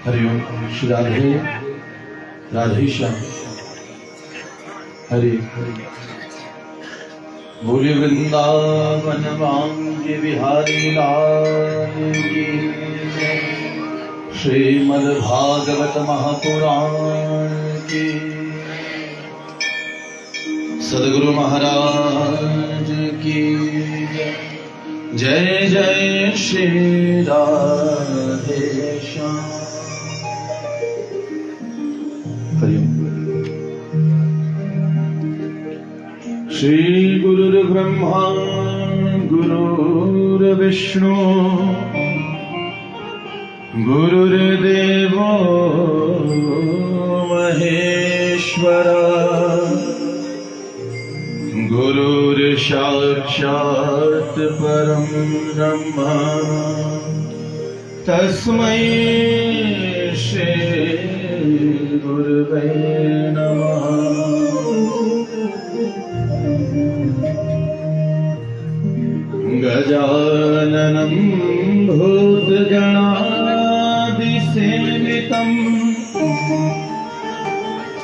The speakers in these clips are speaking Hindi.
हरिओम श्री राधे राधेश्याम हरि बोले वृंदावन वांगे बिहारी लाल की श्रीमद् भागवत महापुराण की सद्गुरु महाराज की जय जय श्री राधेश्याम। श्री गुरुर्ब्रह्मा गुरुर्विष्णु गुरुर्देवो महेश्वर गुरुर्साक्षात् परं ब्रह्म तस्मै श्री गुरुवे नमः। गजाननं भूतगणादिसेवितं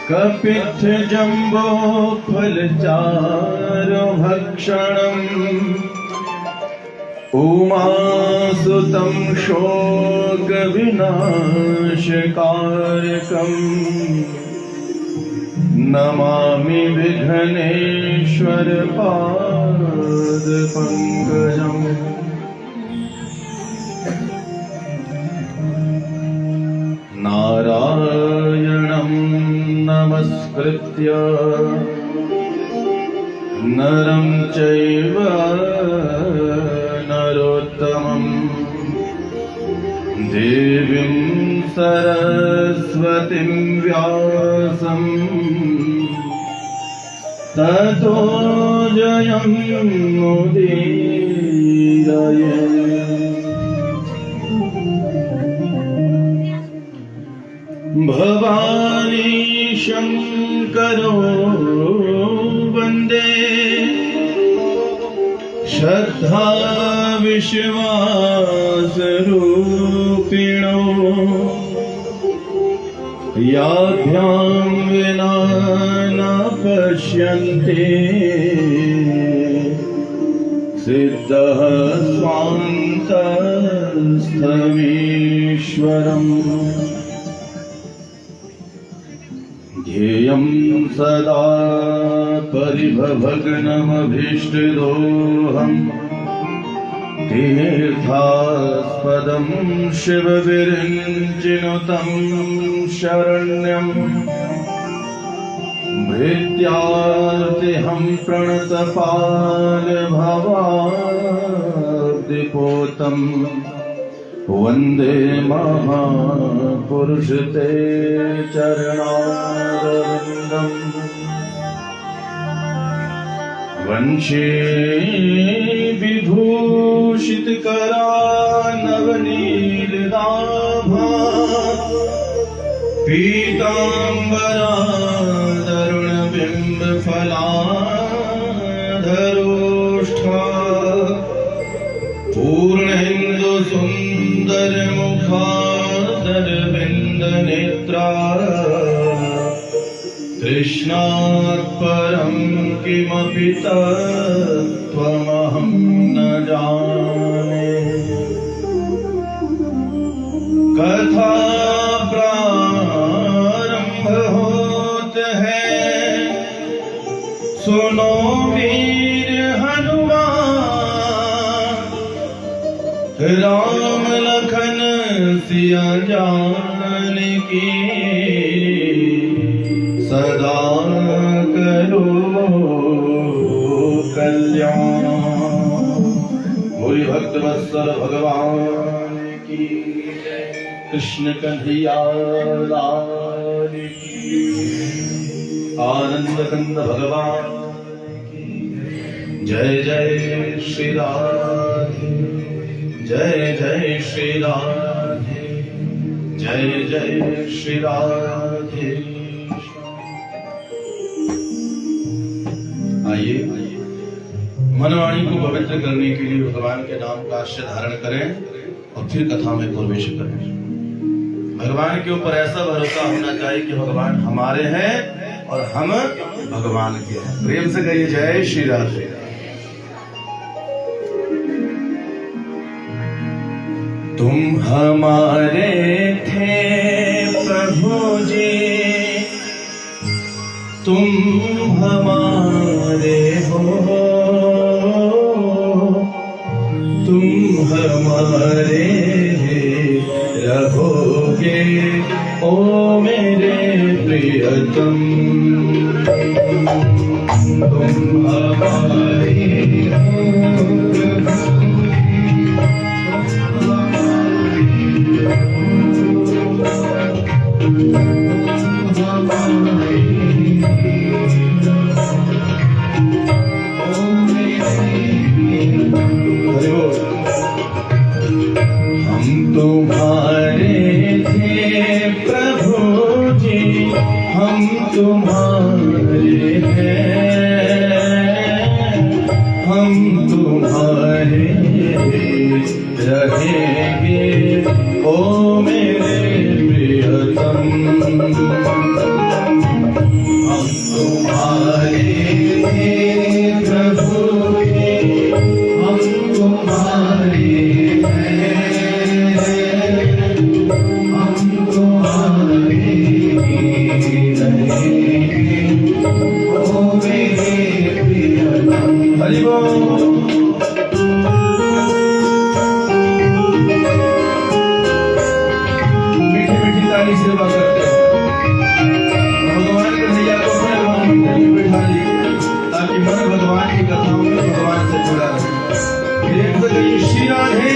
कपित्थजम्बो फलचारुभक्षणम् उमासुतं शोकविनाशकारकम् नमामि विघ्नेश्वर पादपङ्कजम्। नारायणं नमस्कृत्य नरं चैव नरोत्तमं देवीं सरस्वतीं व्यासं ततो जयमुदीरयेत्। भवानी शंकरो वंदे श्रद्धा विश्वास रूपिणो याभ्यां विना न पश्यन्ते सिद्धः स्वान्तस्थमीश्वरम्। ध्येयं सदा परिभवग्नमभीष्टदोहम् तीर्थास्पदं शिवविरञ्जिनुतं शरण्यं भृत्यार्तिहं प्रणतपालभवाब्धिपोतं वन्दे महापुरुष ते चरणारविन्दम्। वंशे विभूषितकरानवनीलनाभा पीताम्बरा तरुणबिम्बफलाधरोष्ठा पूर्णेन्दुसुन्दरमुखादरविन्दनेत्रा कृष्णात् परं किमपि तत्त्वमहं न जाने। कथा प्रारंभ होत है सुनो वीर हनुमान राम लखन सिया जानकी सदा करो कल्याण। बोली भक्त वत्सल भगवान की कृष्ण कन्हैया लाल की आनंद कंद भगवान की जय जय श्री राधे जय जय श्री राधे जय जय श्री राधे। आइए मनवाणी को पवित्र करने के लिए भगवान के नाम का आश्रय धारण करें और फिर कथा में प्रवेश करें। भगवान के ऊपर ऐसा भरोसा होना चाहिए कि भगवान हमारे हैं और हम भगवान के हैं। प्रेम से कहिए जय श्री राधे। तुम हमारे थे प्रभु जी, तुम हमारे हो, तुम हमारे रहोगे ओ मेरे प्रियतम। तुम हमारे हम तुम्हारे थे प्रभु जी, हम तुम्हारे हैं, हम तुम्हारे रहेंगे ओ मेरे प्रियतम। हम तुम्हारे थे प्रभु जी, हम तुम्हारे सेवा करते हैं भगवान के नैया को अपने भगवान में बैठा लीजिए ताकि मन भगवान की कथाओं में भगवान से जुड़ा रहे। प्रेम से कहिए श्री राधे।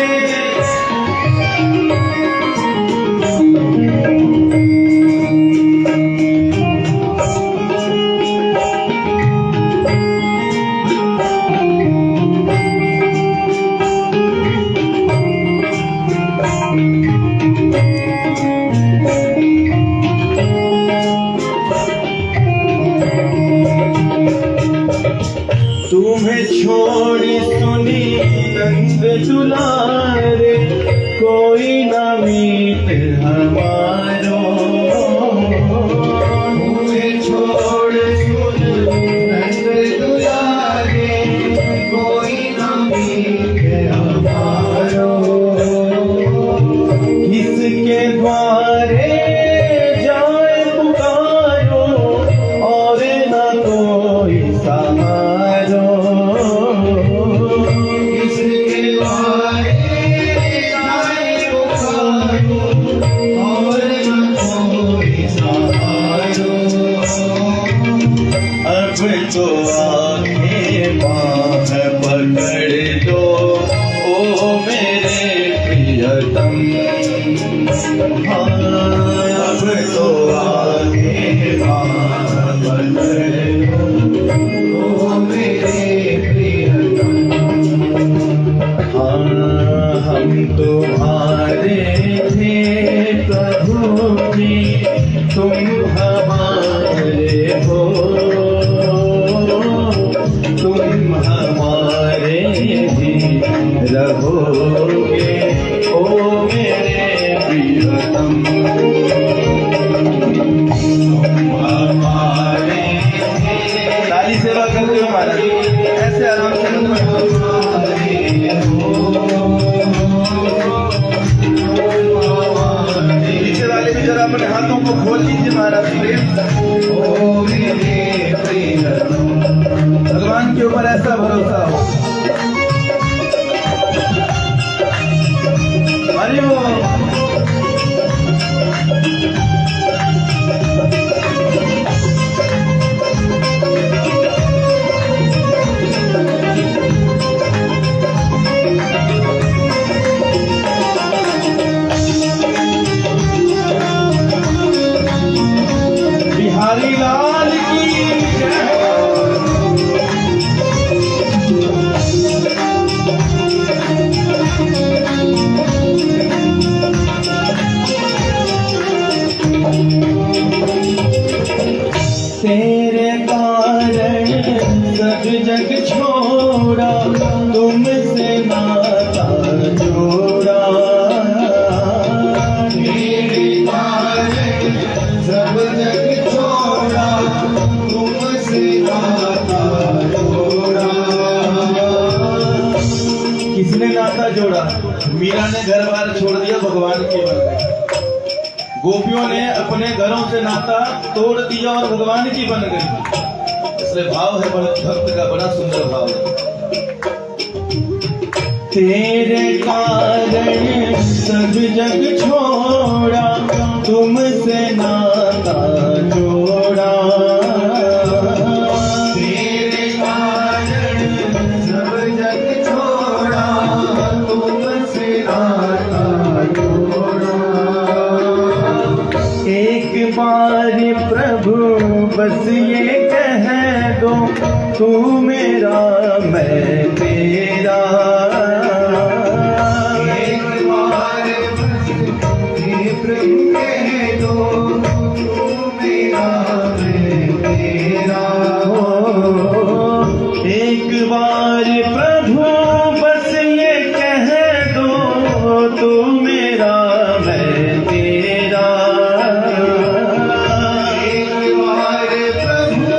तुम्हें छोड़ी सुनी नंद दुलारे, कोई न मीत हमारो। तुम्हें छोड़ सुन नंद दुलारे, कोई न मीत हमारो। किसके द्वारे जाए पुकारो, और न कोई सहारो। अब तो आंखें बाह पकड़ दो ओ मेरे प्रियतम। अब तो आंखें बाह पकड़ दो ओ मेरे प्रियतम। हम तुम्हारे थे प्रभु जी, तुम हमारे हो, तुम हमारे ही रहोगे ओ मेरे प्रियतम। तुम हमारे ताली सेवा करते हो महाराज, ऐसे आराम से नीचे वाले भी जरा अपने हाथों को खोल लीजिए महाराज। ओ मेरे प्रियतम, भगवान के ऊपर ऐसा भरोसा हो। हरि बोल। बिहारी लाल की जय। तेरे कारण सब जग छोड़ा, तुमसे नाता जोड़ा। तेरे मीरा ने घर बार छोड़ दिया, भगवान की बन गई। गोपियों ने अपने घरों से नाता तोड़ दिया और भगवान की बन गई। इसलिए भाव है बड़ा भक्त का, बड़ा सुंदर भाव है। तेरे कारण सब जग छोड़ा, तुमसे नाता जोड़ा। तेरे कारण सब जग छोड़ा, तुमसे नाता जोड़ा। एक बार प्रभु बस ये कह दो, तू मेरा मैं तेरा। एक बार प्रभु बस ये कह दो, तू मेरा मैं तेरा। एक बार प्रभु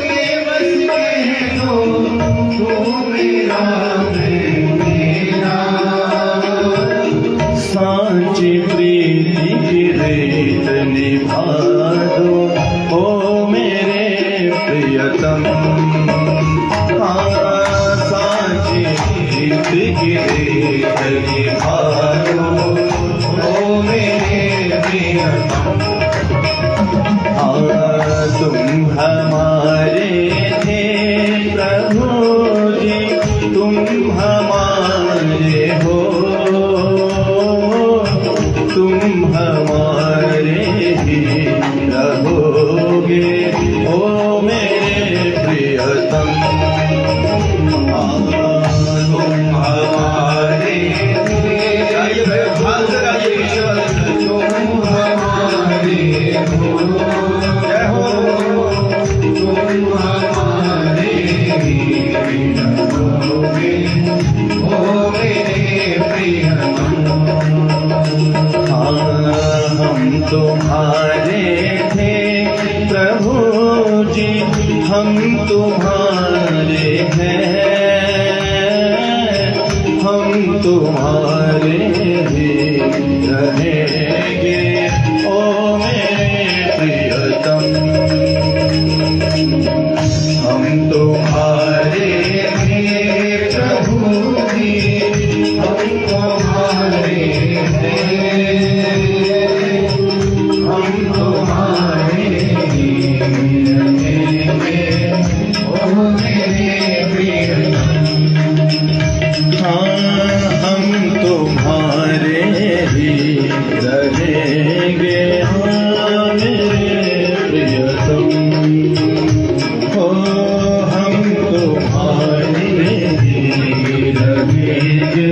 ये बस कह दो, तू मेरा मैं तेरा। सांची प्रीति की रीत निभा दो, ओ मेरे प्रियतम। सांची प्रीति की रीत निभा दो, ओ मेरे प्रियतम। तुम हमारे थे प्रभु जी, तुम हमारे हो, तुम हमारे ही रहोगे, ओ मेरे प्रियतम। तुम हमारे तुम हमारे हो, जय हो। तुम हमारे ही रहोगे, ओ मेरे प्रियतम। हम तुम्हारे थे प्रभु जी, हम तुम्हारे हैं, हम तुम्हारे ही रहेंगे, ओ मेरे प्रियतम। हम तुम्हारे थे प्रभु जी, हम तुम्हारे हैं, हम तुम्हारे ही रहेंगे, ओ मेरे प्रियतम। हाँ, हम तुम्हारे ही रहेंगे, हाँ मेरे प्रियतम। हो हम तुम्हारे ही रहेंगे,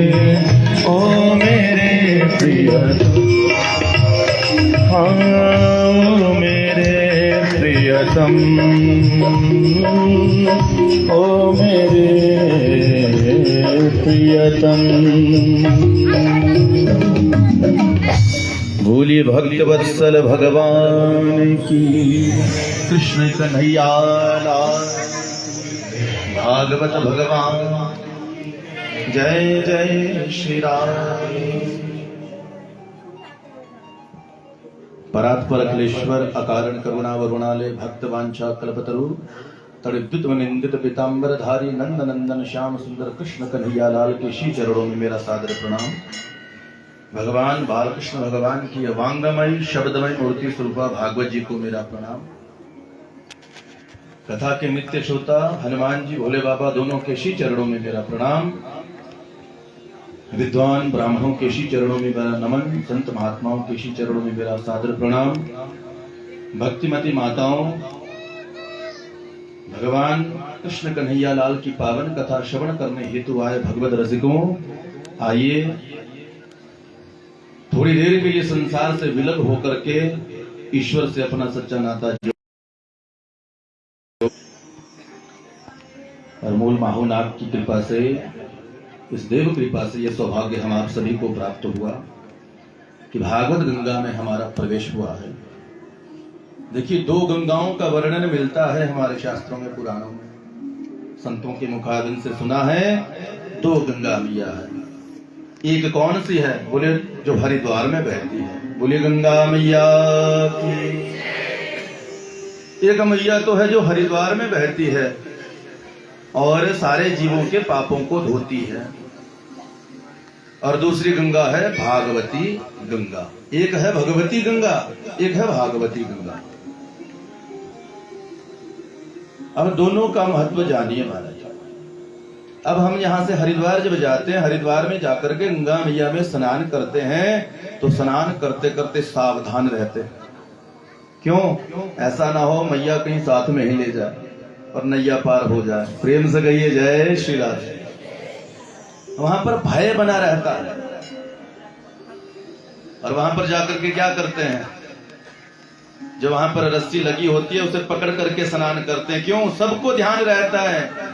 ओ मेरे प्रियतम। हाँ मेरे प्रियतम, ओ मेरे प्रियतम। बोलिए भक्त वत्सल भगवान की, कृष्ण कन्हैया लाल, भागवत भगवान, जय जय श्री राम। परात्पर अखिलेश्वर अकारण करुणा वरुणालय भक्त वांछा कल्पतरु, तड़िद्युत निंदित पीताम्बर धारी नंद नंदन श्याम सुंदर कृष्ण कन्हैया लाल के श्री चरणों में मेरा सादर प्रणाम। भगवान बालकृष्ण भगवान की अवांगमयी शब्दमय मूर्ति स्वरूपा भागवत जी को मेरा प्रणाम। कथा के नित्य श्रोता हनुमान जी भोले बाबा दोनों के श्री चरणों में मेरा प्रणाम। विद्वान ब्राह्मणों के श्री चरणों में मेरा नमन, संत महात्माओं के श्री चरणों में मेरा सादर प्रणाम। भक्तिमती माताओं, भगवान कृष्ण कन्हैया लाल की पावन कथा श्रवण करने हेतु आए भगवत रसिकों, आइए थोड़ी देर के लिए संसार से विलग होकर के ईश्वर से अपना सच्चा नाता और मूल माहुनाथ की कृपा से, इस देव कृपा से यह सौभाग्य हम आप सभी को प्राप्त हुआ कि भागवत गंगा में हमारा प्रवेश हुआ है। देखिए, दो गंगाओं का वर्णन मिलता है हमारे शास्त्रों में, पुराणों में, संतों के मुखाबिन से सुना है, दो गंगा मिया है। एक कौन सी है? बोले जो हरिद्वार में बहती है। बोले गंगा मैया की। एक मैया तो है जो हरिद्वार में बहती है और सारे जीवों के पापों को धोती है, और दूसरी गंगा है भागवती गंगा। एक है भगवती गंगा, एक है भागवती गंगा। अब दोनों का महत्व जानिए महाराज। अब हम यहां से हरिद्वार जब जाते हैं, हरिद्वार में जाकर के गंगा मैया में स्नान करते हैं, तो स्नान करते करते सावधान रहते हैं। क्यों? ऐसा ना हो मैया कहीं साथ में ही ले जाए और नैया पार हो जाए। प्रेम से कहिए जय श्री राधे। वहां पर भय बना रहता है, और वहां पर जाकर के क्या करते हैं? जो वहां पर रस्सी लगी होती है उसे पकड़ करके स्नान करते हैं। क्यों? सबको ध्यान रहता है,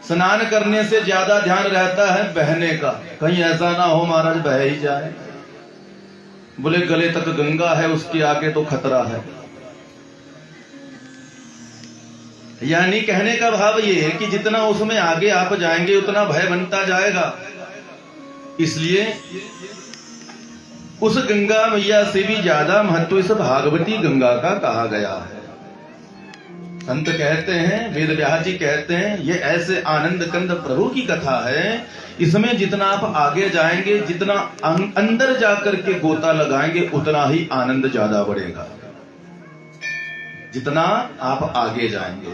स्नान करने से ज्यादा ध्यान रहता है बहने का, कहीं ऐसा ना हो महाराज बह ही जाए। बोले गले तक गंगा है, उसके आगे तो खतरा है। यानी कहने का भाव ये है कि जितना उसमें आगे आप जाएंगे उतना भय बनता जाएगा। इसलिए उस गंगा मैया से भी ज्यादा महत्व इस भागवती गंगा का कहा गया है। संत कहते हैं, वेद व्यास जी कहते हैं, ये ऐसे आनंद कंद प्रभु की कथा है, इसमें जितना आप आगे जाएंगे, जितना अंदर जाकर के गोता लगाएंगे, उतना ही आनंद ज्यादा बढ़ेगा। जितना आप आगे जाएंगे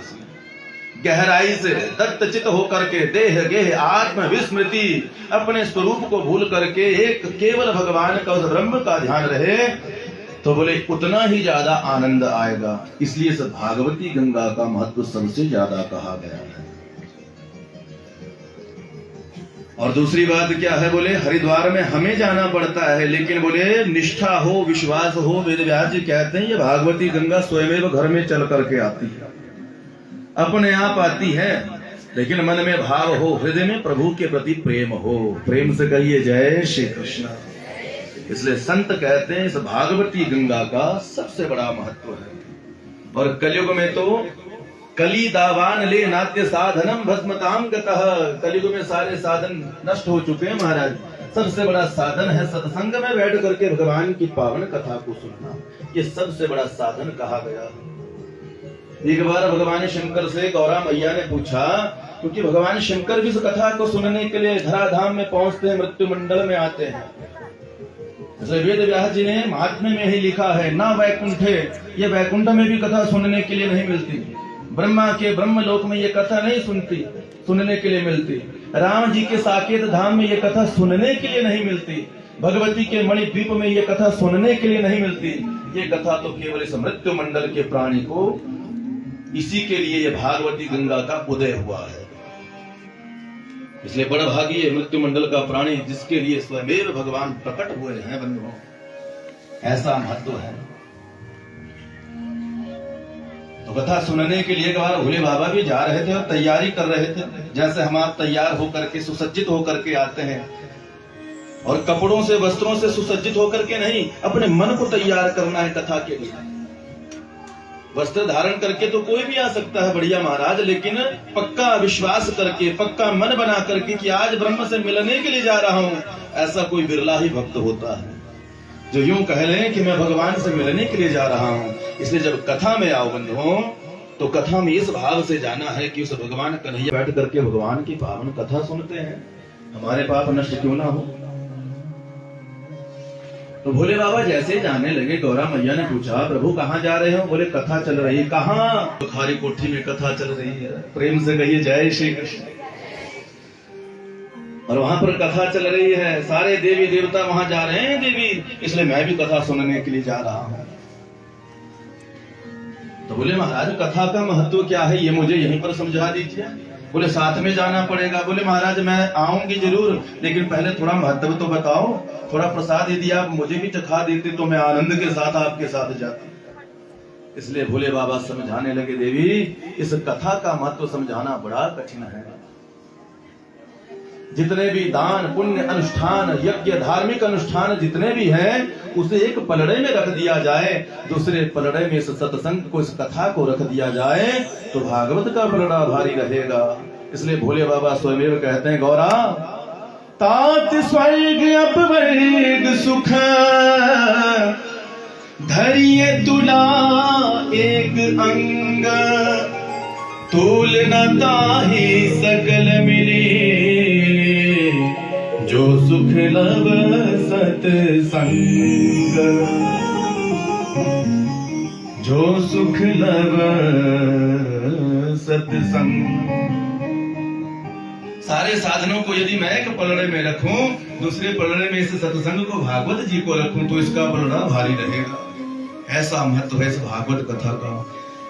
गहराई से दत्तचित होकर के देह गेह आत्म विस्मृति अपने स्वरूप को भूल करके एक केवल भगवान का उस ब्रह्म का ध्यान रहे, तो बोले उतना ही ज्यादा आनंद आएगा। इसलिए इस भागवती गंगा का महत्व सबसे ज्यादा कहा गया है। और दूसरी बात क्या है? बोले हरिद्वार में हमें जाना पड़ता है, लेकिन बोले निष्ठा हो, विश्वास हो। वेद व्यास जी कहते हैं ये भागवती गंगा स्वयं घर में चल करके आती है, अपने आप आती है, लेकिन मन में भाव हो, हृदय में प्रभु के प्रति प्रेम हो। प्रेम से कहिए जय श्री कृष्ण। इसलिए संत कहते हैं इस भागवती गंगा का सबसे बड़ा महत्व है। और कलयुग में तो कली दावान ले नाट्य साधनम भस्मताम गतः। कलयुग में सारे साधन नष्ट हो चुके हैं महाराज। सबसे बड़ा साधन है सत्संग में बैठ करके भगवान की पावन कथा को सुनना। ये सबसे बड़ा साधन कहा गया। एक बार भगवान शंकर से गौरा मैया ने पूछा, क्योंकि भगवान शंकर भी इस कथा को सुनने के लिए धराधाम में पहुंचते हैं, मृत्यु मंडल में आते हैं। वेद व्यास जी ने महात्म्य में ही लिखा है, ना वैकुंठे, ये वैकुंठ में भी कथा सुनने के लिए नहीं मिलती। ब्रह्मा के ब्रह्मलोक में ये कथा नहीं सुनने के लिए मिलती। राम जी के साकेत धाम में ये कथा सुनने के लिए नहीं मिलती। भगवती के मणिद्वीप में ये कथा सुनने के लिए नहीं मिलती। ये कथा तो केवल इस मृत्यु मंडल के प्राणी को, इसी के लिए ये भागवती गंगा का उदय हुआ है। इसलिए बड़ा भागी है मृत्यु मंडल का प्राणी जिसके लिए स्वयं भगवान प्रकट हुए हैं बंधुओं। ऐसा महत्व है। तो कथा सुनने के लिए एक बार भोले बाबा भी जा रहे थे और तैयारी कर रहे थे। जैसे हम आप तैयार होकर के सुसज्जित होकर के आते हैं, और कपड़ों से वस्त्रों से सुसज्जित होकर के नहीं, अपने मन को तैयार करना है कथा के लिए। वस्त्र धारण करके तो कोई भी आ सकता है बढ़िया महाराज, लेकिन पक्का विश्वास करके, पक्का मन बना करके कि आज ब्रह्म से मिलने के लिए जा रहा हूं, ऐसा कोई बिरला ही भक्त होता है जो यूं कह ले कि मैं भगवान से मिलने के लिए जा रहा हूं। इसलिए जब कथा में आओ बंधुओं, तो कथा में इस भाव से जाना है कि उस भगवान कन्हैया बैठ करके भगवान की पावन कथा सुनते हैं, हमारे पाप नष्ट क्यों ना हो। तो भोले बाबा जैसे जाने लगे, गौरा मैया ने पूछा, प्रभु कहाँ जा रहे हो? बोले कथा चल रही। कहाँ? बुखारी कोठी में कथा चल रही है। प्रेम से कहिए जय श्री कृष्ण। और वहां पर कथा चल रही है, सारे देवी देवता वहां जा रहे हैं देवी, इसलिए मैं भी कथा सुनने के लिए जा रहा हूं। तो बोले महाराज कथा का महत्व क्या है, ये मुझे यहीं पर समझा दीजिए। बोले साथ में जाना पड़ेगा। बोले महाराज मैं आऊंगी जरूर, लेकिन पहले थोड़ा महत्व तो बताओ, थोड़ा प्रसाद यदि आप मुझे भी चखा देते तो मैं आनंद के साथ आपके साथ जाता। इसलिए भोले बाबा समझाने लगे, देवी इस कथा का महत्व समझाना बड़ा कठिन है। जितने भी दान पुण्य अनुष्ठान यज्ञ धार्मिक अनुष्ठान जितने भी हैं, उसे एक पलड़े में रख दिया जाए, दूसरे पलड़े में इस सत्संग को, इस कथा को रख दिया जाए, तो भागवत का पलड़ा भारी रहेगा। इसलिए भोले बाबा स्वयं कहते हैं, गौरा तात स्वर्ग अपवर्ग सुख धरिए तुला एक अंग तूल न ताहि सकल मिले जो सुख लव सत्संग जो सुख लव सत्संग। सारे साधनों को यदि मैं एक पलड़े में रखूं, दूसरे पलड़े में इस सत्संग को भागवत जी को रखूं तो इसका पलड़ा भारी रहेगा। ऐसा महत्व है इस भागवत कथा का।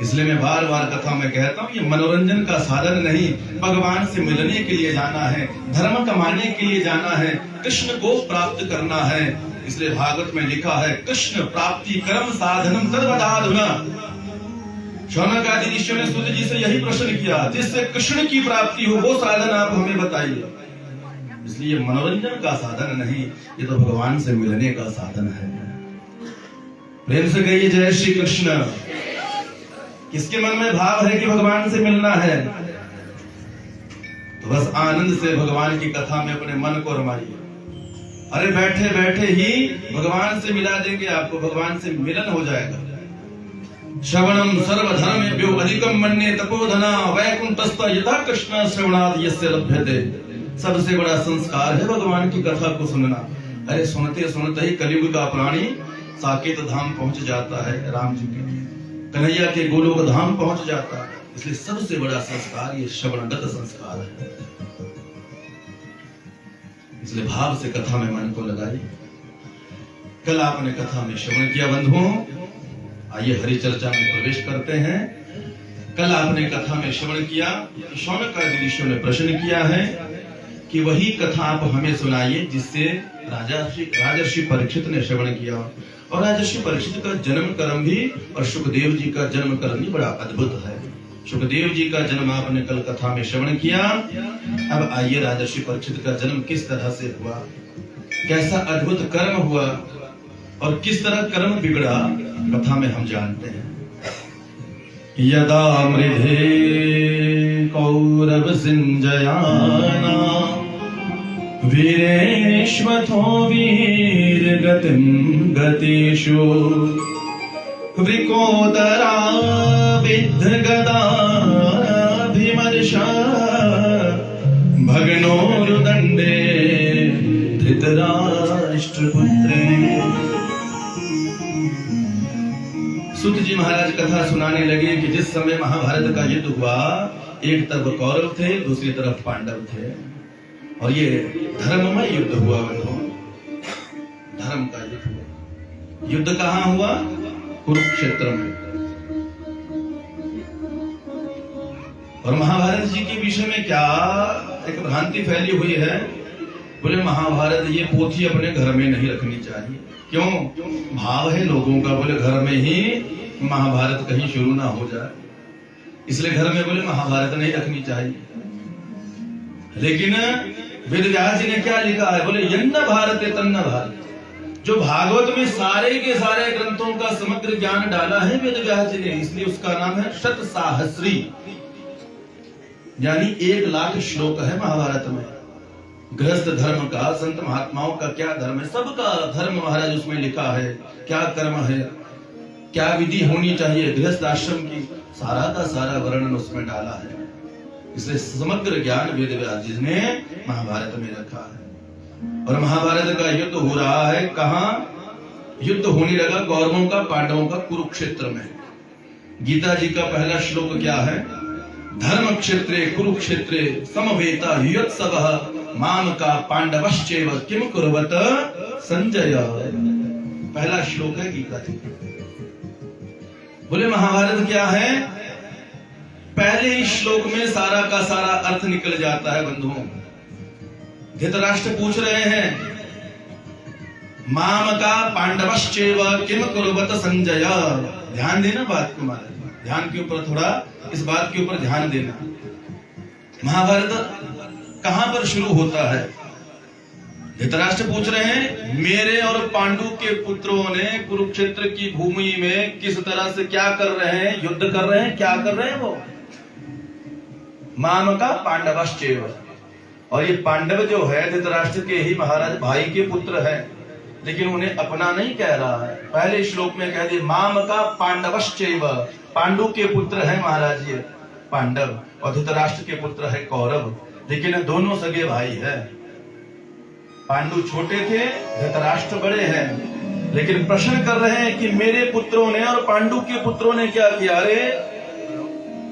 इसलिए मैं बार बार कथा में कहता हूँ, ये मनोरंजन का साधन नहीं, भगवान से मिलने के लिए जाना है, धर्म कमाने के लिए जाना है, कृष्ण को प्राप्त करना है। इसलिए भागवत में लिखा है, कृष्ण प्राप्ति कर्म साधनम तद्वदाधुना। शौनक आदि ऋषियों ने सूत जी से यही प्रश्न किया, जिससे कृष्ण की प्राप्ति हो वो साधन आप हमें बताइए। इसलिए मनोरंजन का साधन नहीं, ये तो भगवान से मिलने का साधन है। प्रेम से कहिए जय श्री कृष्ण। किसके मन में भाव है कि भगवान से मिलना है, तो बस आनंद से भगवान की कथा में अपने मन को रमाइए। अरे बैठे बैठे ही भगवान से मिला देंगे आपको, भगवान से मिलन हो जाएगा। श्रवणम सर्वधर्मेभ्यो अधिकम मन्ये तपोधना वैकुंठस्थ यथा कृष्ण श्रवणात् यस्य लभ्यते। सबसे बड़ा संस्कार है भगवान की कथा को सुनना। अरे सुनते सुनते ही कलयुग का प्राणी साकेत धाम पहुंच जाता है, राम जी के कन्हैया के गोलोक धाम पहुंच जाता है। इसलिए सबसे बड़ा संस्कार ये श्रवणगत संस्कार है। इसलिए भाव से कथा में मन को लगाइए। कल आपने कथा में श्रवण किया बंधुओं, आइए हरि चर्चा में प्रवेश करते हैं। कल आपने कथा में श्रवण किया, शौनक आदि ऋषियों ने प्रश्न किया है कि वही कथा आप हमें सुनाइए जिससे राजर्षि परीक्षित ने श्रवण किया। और राजर्षि परीक्षित का जन्म कर्म भी और सुखदेव जी का जन्म कर्म भी बड़ा अद्भुत है। सुखदेव जी का जन्म आपने कल कथा में श्रवण किया। अब आइए राजर्षि परीक्षित का जन्म किस तरह से हुआ, कैसा अद्भुत कर्म हुआ और किस तरह कर्म बिगड़ा, कथा में हम जानते हैं। यदा मृधे कौरव सिंजयाना वीरेष्वथो वीर गतिम गतिषु वृकोदरा विद्ध गदाभिमर्षा भग्नोरुदंडे धृतराष्ट्रपुत्रे। सूत जी महाराज कथा सुनाने लगे कि जिस समय महाभारत का युद्ध हुआ, एक तरफ कौरव थे, दूसरी तरफ पांडव थे, और ये धर्ममय युद्ध हुआ। धर्म का युद्ध हुआ। युद्ध कहाँ हुआ? कुरुक्षेत्र में। और महाभारत जी के विषय में क्या एक भ्रांति फैली हुई है, बोले महाभारत ये पोथी अपने घर में नहीं रखनी चाहिए। क्यों? भाव है लोगों का, बोले घर में ही महाभारत कहीं शुरू ना हो जाए, इसलिए घर में बोले महाभारत नहीं रखनी चाहिए। लेकिन वेद व्यास जी ने क्या लिखा है, बोले यन्न भारत तन्न भारत। जो भागवत में सारे के सारे ग्रंथों का समग्र ज्ञान डाला है वेद व्यास जी ने, इसलिए उसका नाम है शत साहस्री, यानी 1,00,000 श्लोक है महाभारत में। गृहस्थ धर्म का, संत महात्माओं का क्या धर्म है, सबका धर्म महाराज उसमें लिखा है। क्या कर्म है, क्या विधि होनी चाहिए गृहस्थ आश्रम की, सारा का सारा वर्णन उसमें डाला है। इसलिए समग्र ज्ञान वेद व्यास जी ने महाभारत में रखा है। और महाभारत का युद्ध हो रहा है कहाँ? युद्ध होने लगा कौरवों का पांडवों का कुरुक्षेत्र में। गीता जी का पहला श्लोक क्या है? धर्म क्षेत्रे कुरुक्षेत्रे समवेता युत्सवः माम का पांडवश्चैव किम कुर्वत संजय। पहला श्लोक है गीता जी। बोले महाभारत क्या है? पहले ही श्लोक में सारा का सारा अर्थ निकल जाता है बंधुओं। धृतराष्ट्र पूछ रहे हैं माम का पांडवश्चैव किम कुर्वत संजय। ध्यान देना बात को, महाराज ध्यान के ऊपर थोड़ा, इस बात के ऊपर ध्यान देना। महाभारत कहां पर शुरू होता है? धृतराष्ट्र पूछ रहे हैं मेरे और पांडु के पुत्रों ने कुरुक्षेत्र की भूमि में किस तरह से क्या कर रहे हैं, युद्ध कर रहे हैं, क्या कर रहे हैं वो? माम का पांडवश्चैव, और ये पांडव जो है धृतराष्ट्र के ही महाराज भाई के पुत्र है, लेकिन उन्हें अपना नहीं कह रहा है। पहले श्लोक में कह दिया माम का पांडवश्चैव, पांडु के पुत्र है महाराज ये पांडव, और धृतराष्ट्र के पुत्र है कौरव, लेकिन दोनों सगे भाई है। पांडु छोटे थे, धृतराष्ट्र बड़े हैं, लेकिन प्रश्न कर रहे हैं कि मेरे पुत्रों ने और पांडु के पुत्रों ने क्या किया? अरे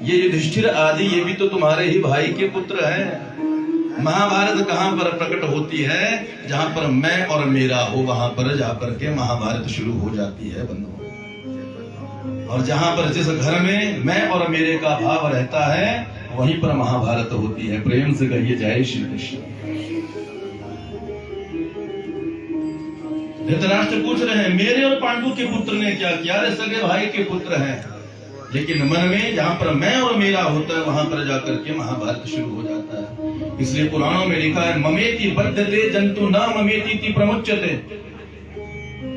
ये युधिष्ठिर आदि ये भी तो तुम्हारे ही भाई के पुत्र हैं। महाभारत कहां पर प्रकट होती है? जहां पर मैं और मेरा हो, वहां पर जाकर के महाभारत शुरू हो जाती है बंधुओं। और जहां पर जिस घर में मैं और मेरे का भाव रहता है वहीं पर महाभारत होती है। प्रेम से कहिए जय श्री कृष्ण। धृतराष्ट्र पूछ रहे हैं मेरे और पांडु के पुत्र ने क्या किया? अरे सगे भाई के पुत्र हैं, लेकिन मन में जहां पर मैं और मेरा होता है वहां पर जाकर के महाभारत शुरू हो जाता है। इसलिए पुराणों में लिखा है ममेति बद्धते जंतु न ममेति प्रमुच्यते,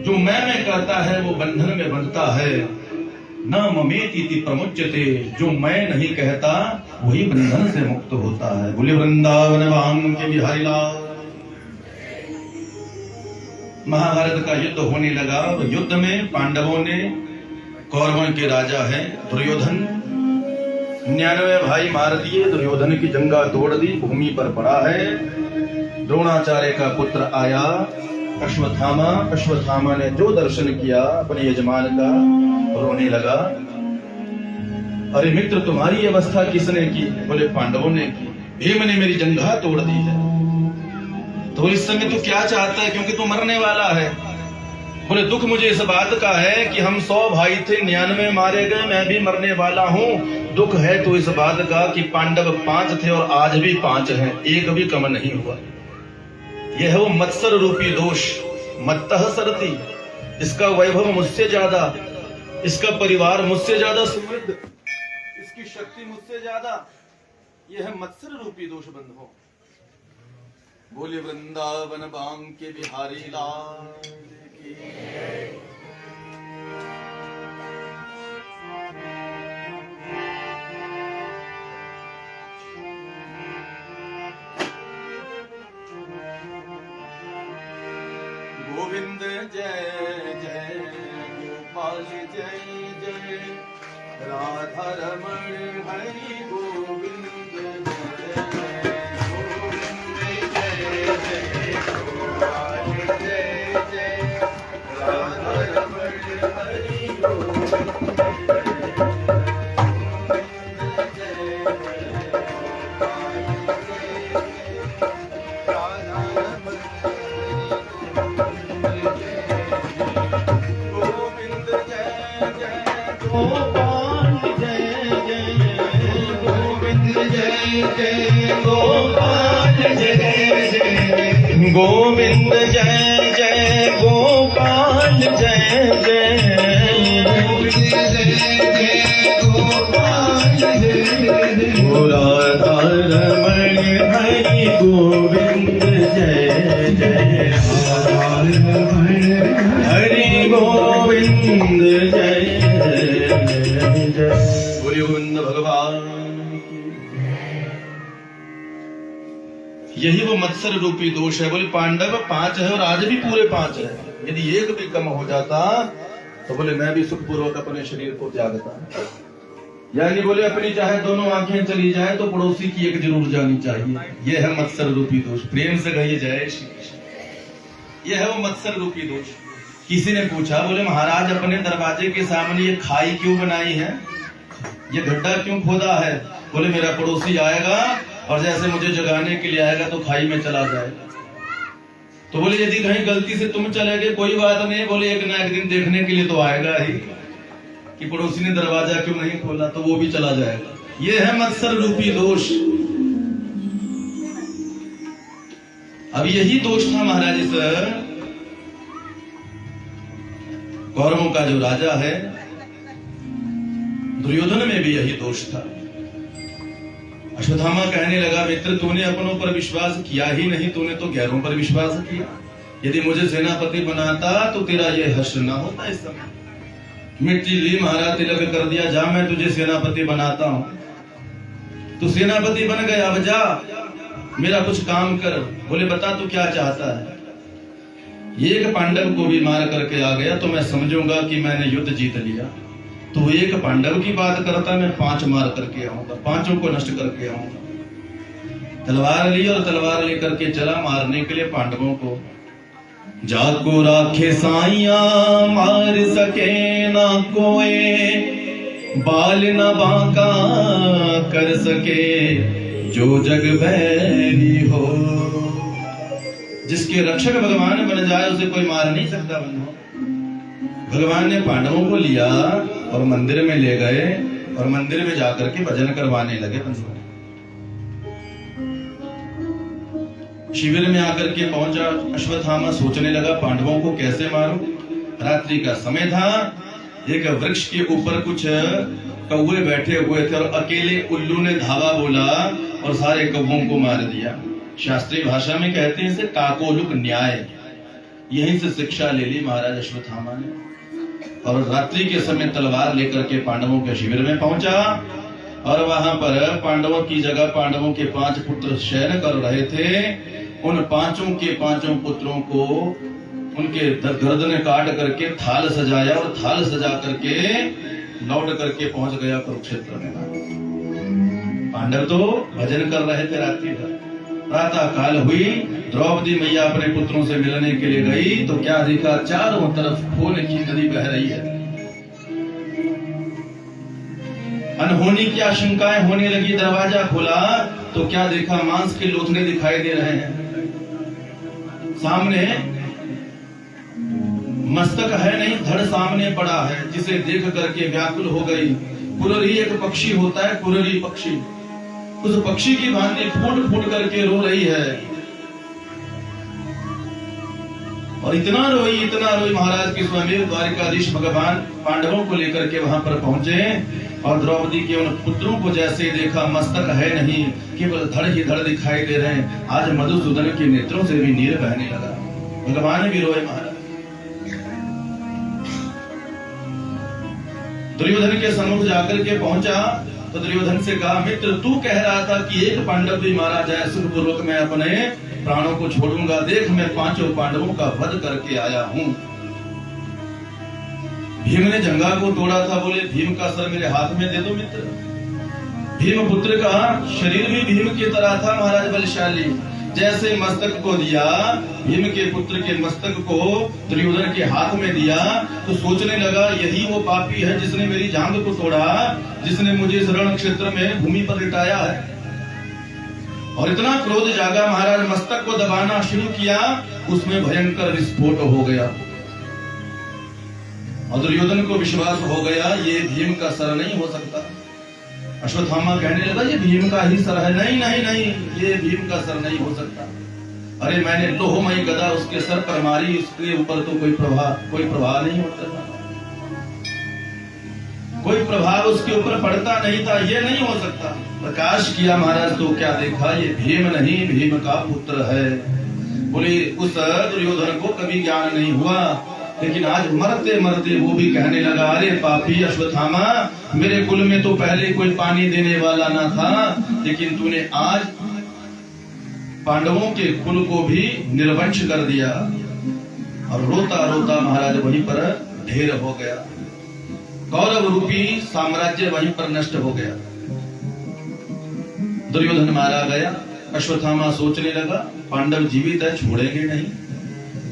जो मैं कहता है वो बंधन में बंधता है, न ममेति प्रमुच्यते, जो मैं नहीं कहता वही बंधन से मुक्त होता है। बोले वृंदावन धाम के बिहारी लाल। महाभारत का युद्ध होने लगा। युद्ध में पांडवों ने, कौरवों के राजा है दुर्योधन, 99 भाई मार दिए, दुर्योधन की जंगा तोड़ दी, भूमि पर पड़ा है। द्रोणाचार्य का पुत्र आया अश्वत्थामा, अश्वत्थामा ने जो दर्शन किया अपने यजमान का, रोने लगा। अरे मित्र तुम्हारी अवस्था किसने की? बोले पांडवों ने की। भीम ने मेरी जंगा तोड़ दी है, तो इस समय तू क्या चाहता है? क्योंकि तू मरने वाला है। बोले दुख मुझे इस बात का है कि हम 100 भाई थे, 99 मारे गए, मैं भी मरने वाला हूँ। दुख है तो इस बात का कि पांडव 5 थे और आज भी 5 हैं, एक भी कम नहीं हुआ। यह है वो मत्सर रूपी दोष। मत्तः सरती, इसका वैभव मुझसे ज्यादा, इसका परिवार मुझसे ज्यादा समृद्ध, इसकी शक्ति मुझसे ज्यादा, यह है मत्सर रूपी दोष बंधुओं। बोले वृंदावन बाम के बिहारी लाल की। गोविंद जय जय गोपाल जय जय राधा रमण हरि गोविंद गोविंद जय जय गोपाल जय जय गोपाल जय राधा रमण हरि गोविंद जय जय हरि गोविंद जय जय। बोलिए गोविंद भगवान। यही वो मत्सर रूपी दोष है। बोले पांडव 5 है और आज भी पूरे 5 है, यदि एक भी कम हो जाता तो बोले मैं भी सुखपूर्वक अपने शरीर को त्यागता। यानी बोले अपनी चाहे दोनों आंखें चली जाए तो पड़ोसी की एक जरूर जानी चाहिए। यह है मत्सर रूपी दोष। प्रेम से कहिए जय श्री कृष्ण। यह है वो मत्सर रूपी दोष। किसी ने पूछा, बोले महाराज अपने दरवाजे के सामने ये खाई क्यों बनाई है, ये गड्ढा क्यों खोदा है? बोले मेरा पड़ोसी आएगा और जैसे मुझे जगाने के लिए आएगा तो खाई में चला जाएगा। तो बोले यदि कहीं गलती से तुम चले गए कोई बात नहीं, बोले एक ना एक दिन देखने के लिए तो आएगा ही कि पड़ोसी ने दरवाजा क्यों नहीं खोला, तो वो भी चला जाएगा। ये है मत्सर रूपी दोष। अब यही दोष था महाराज इस कौरवों का जो राजा है दुर्योधन में भी यही दोष था। अश्वत्थामा कहने लगा मित्र तूने अपनों पर विश्वास किया ही नहीं, तूने तो गैरों पर विश्वास किया। यदि मुझे सेनापति बनाता तो तेरा ये हश्र ना होता। इस समय मिट्टी ली महाराज तिलक कर दिया, जा मैं तुझे सेनापति बनाता हूं। तू सेनापति बन गया, अब जा मेरा कुछ काम कर। बोले बता तू क्या चाहता है। एक पांडव को भी मार करके आ गया तो मैं समझूंगा कि मैंने युद्ध जीत लिया। तो एक पांडव की बात करता, मैं 5 मार करके आऊंगा, 5 को नष्ट करके आऊंगा। तलवार ली और तलवार लेकर के चला मारने के लिए पांडवों को। जाको राखे साइया मार सके ना कोई, बाल न बांका कर सके जो जग बैरी हो। जिसके रक्षक भगवान बन जाए उसे कोई मार नहीं सकता। बंधुओं, भगवान ने पांडवों को लिया और मंदिर में ले गए और मंदिर में जाकर के भजन करवाने लगे। बंधुओं, शिविर में आकर के पहुंचा अश्वत्थामा, सोचने लगा पांडवों को कैसे मारूं। रात्रि का समय था, एक वृक्ष के ऊपर कुछ कौवे बैठे हुए थे और अकेले उल्लू ने धावा बोला और सारे कौवों को मार दिया। शास्त्रीय भाषा में कहते हैं इसे काकोलुक न्याय। यहीं से शिक्षा ले ली महाराज अश्वत्थामा ने। और रात्रि के समय तलवार लेकर के पांडवों के शिविर में पहुंचा और वहां पर पांडवों की जगह पांडवों के 5 पुत्र शयन कर रहे थे। उन 5 के 5 पुत्रों को उनके गर्दन काट करके थाल सजाया और थाल सजा करके लौट करके पहुंच गया कुरुक्षेत्र में। पांडव तो भजन कर रहे थे रात्रि भर। प्रातः काल हुई, द्रौपदी मैया अपने पुत्रों से मिलने के लिए गई तो क्या देखा, चारों तरफ खून की नदी बह रही है। अनहोनी की आशंकाएं होने लगी। दरवाजा खोला तो क्या देखा, मांस के लोथड़े दिखाई दे रहे हैं। सामने मस्तक है नहीं, धड़ सामने पड़ा है, जिसे देख करके व्याकुल हो गई। कुररी एक पक्षी होता है, कुररी पक्षी, उस पक्षी की भांति फूट फूट करके रो रही है। और इतना रोई महाराज की स्वयं द्वारिकाधीश भगवान पांडवों को लेकर के वहां पर पहुंचे और द्रौपदी के उन पुत्रों को जैसे देखा, मस्तक है नहीं, केवल धड़ ही धड़ दिखाई दे रहे हैं। आज मधुसूदन के नेत्रों से भी नीर बहने लगा। भगवान भी रोए महाराज। दुर्योधन के सम्मुख जाकर के पहुंचा तो दुर्योधन से कहा, मित्र तू कह रहा था कि एक पांडव भी मारा जाए सुखपूर्वक मैं अपने प्राणों को छोड़ूंगा। देख मैं 5 पांडवों का वध करके आया हूं। भीम ने जंगा को तोड़ा था, बोले भीम का सर मेरे हाथ में दे दो मित्र। भीम पुत्र का शरीर भी भीम की तरह था महाराज बलशाली। जैसे मस्तक को दिया, भीम के पुत्र के मस्तक को दुर्योधन के हाथ में दिया तो सोचने लगा यही वो पापी है जिसने मेरी जांघ को तोड़ा, जिसने मुझे इस रण क्षेत्र में भूमि पर लिटाया है। और इतना क्रोध जागा, महाराज मस्तक को दबाना शुरू किया, उसमें भयंकर विस्फोट हो गया और दुर्योधन को विश्वास हो गया ये भीम का सर नहीं हो सकता। अश्वत्थामा कहने लगा ये भीम का ही सर है। नहीं नहीं नहीं, ये भीम का सर नहीं हो सकता। अरे मैंने लोहमयी गदा उसके सर पर मारी, उसके ऊपर तो कोई प्रभाव नहीं होता, कोई प्रभाव उसके ऊपर पड़ता नहीं था, ये नहीं हो सकता। प्रकाश किया महाराज तो क्या देखा, ये भीम नहीं भीम का पुत्र है। बोले उस दुर्योधन को कभी ज्ञान नहीं हुआ, लेकिन आज मरते मरते वो भी कहने लगा, अरे पापी अश्वत्थामा, मेरे कुल में तो पहले कोई पानी देने वाला ना था, लेकिन तूने आज पांडवों के कुल को भी निर्वंश कर दिया। और रोता रोता महाराज वहीं पर ढेर हो गया। कौरव रूपी साम्राज्य वहीं पर नष्ट हो गया। दुर्योधन मारा गया। अश्वत्थामा सोचने लगा पांडव जीवित है, छोड़ेंगे नहीं।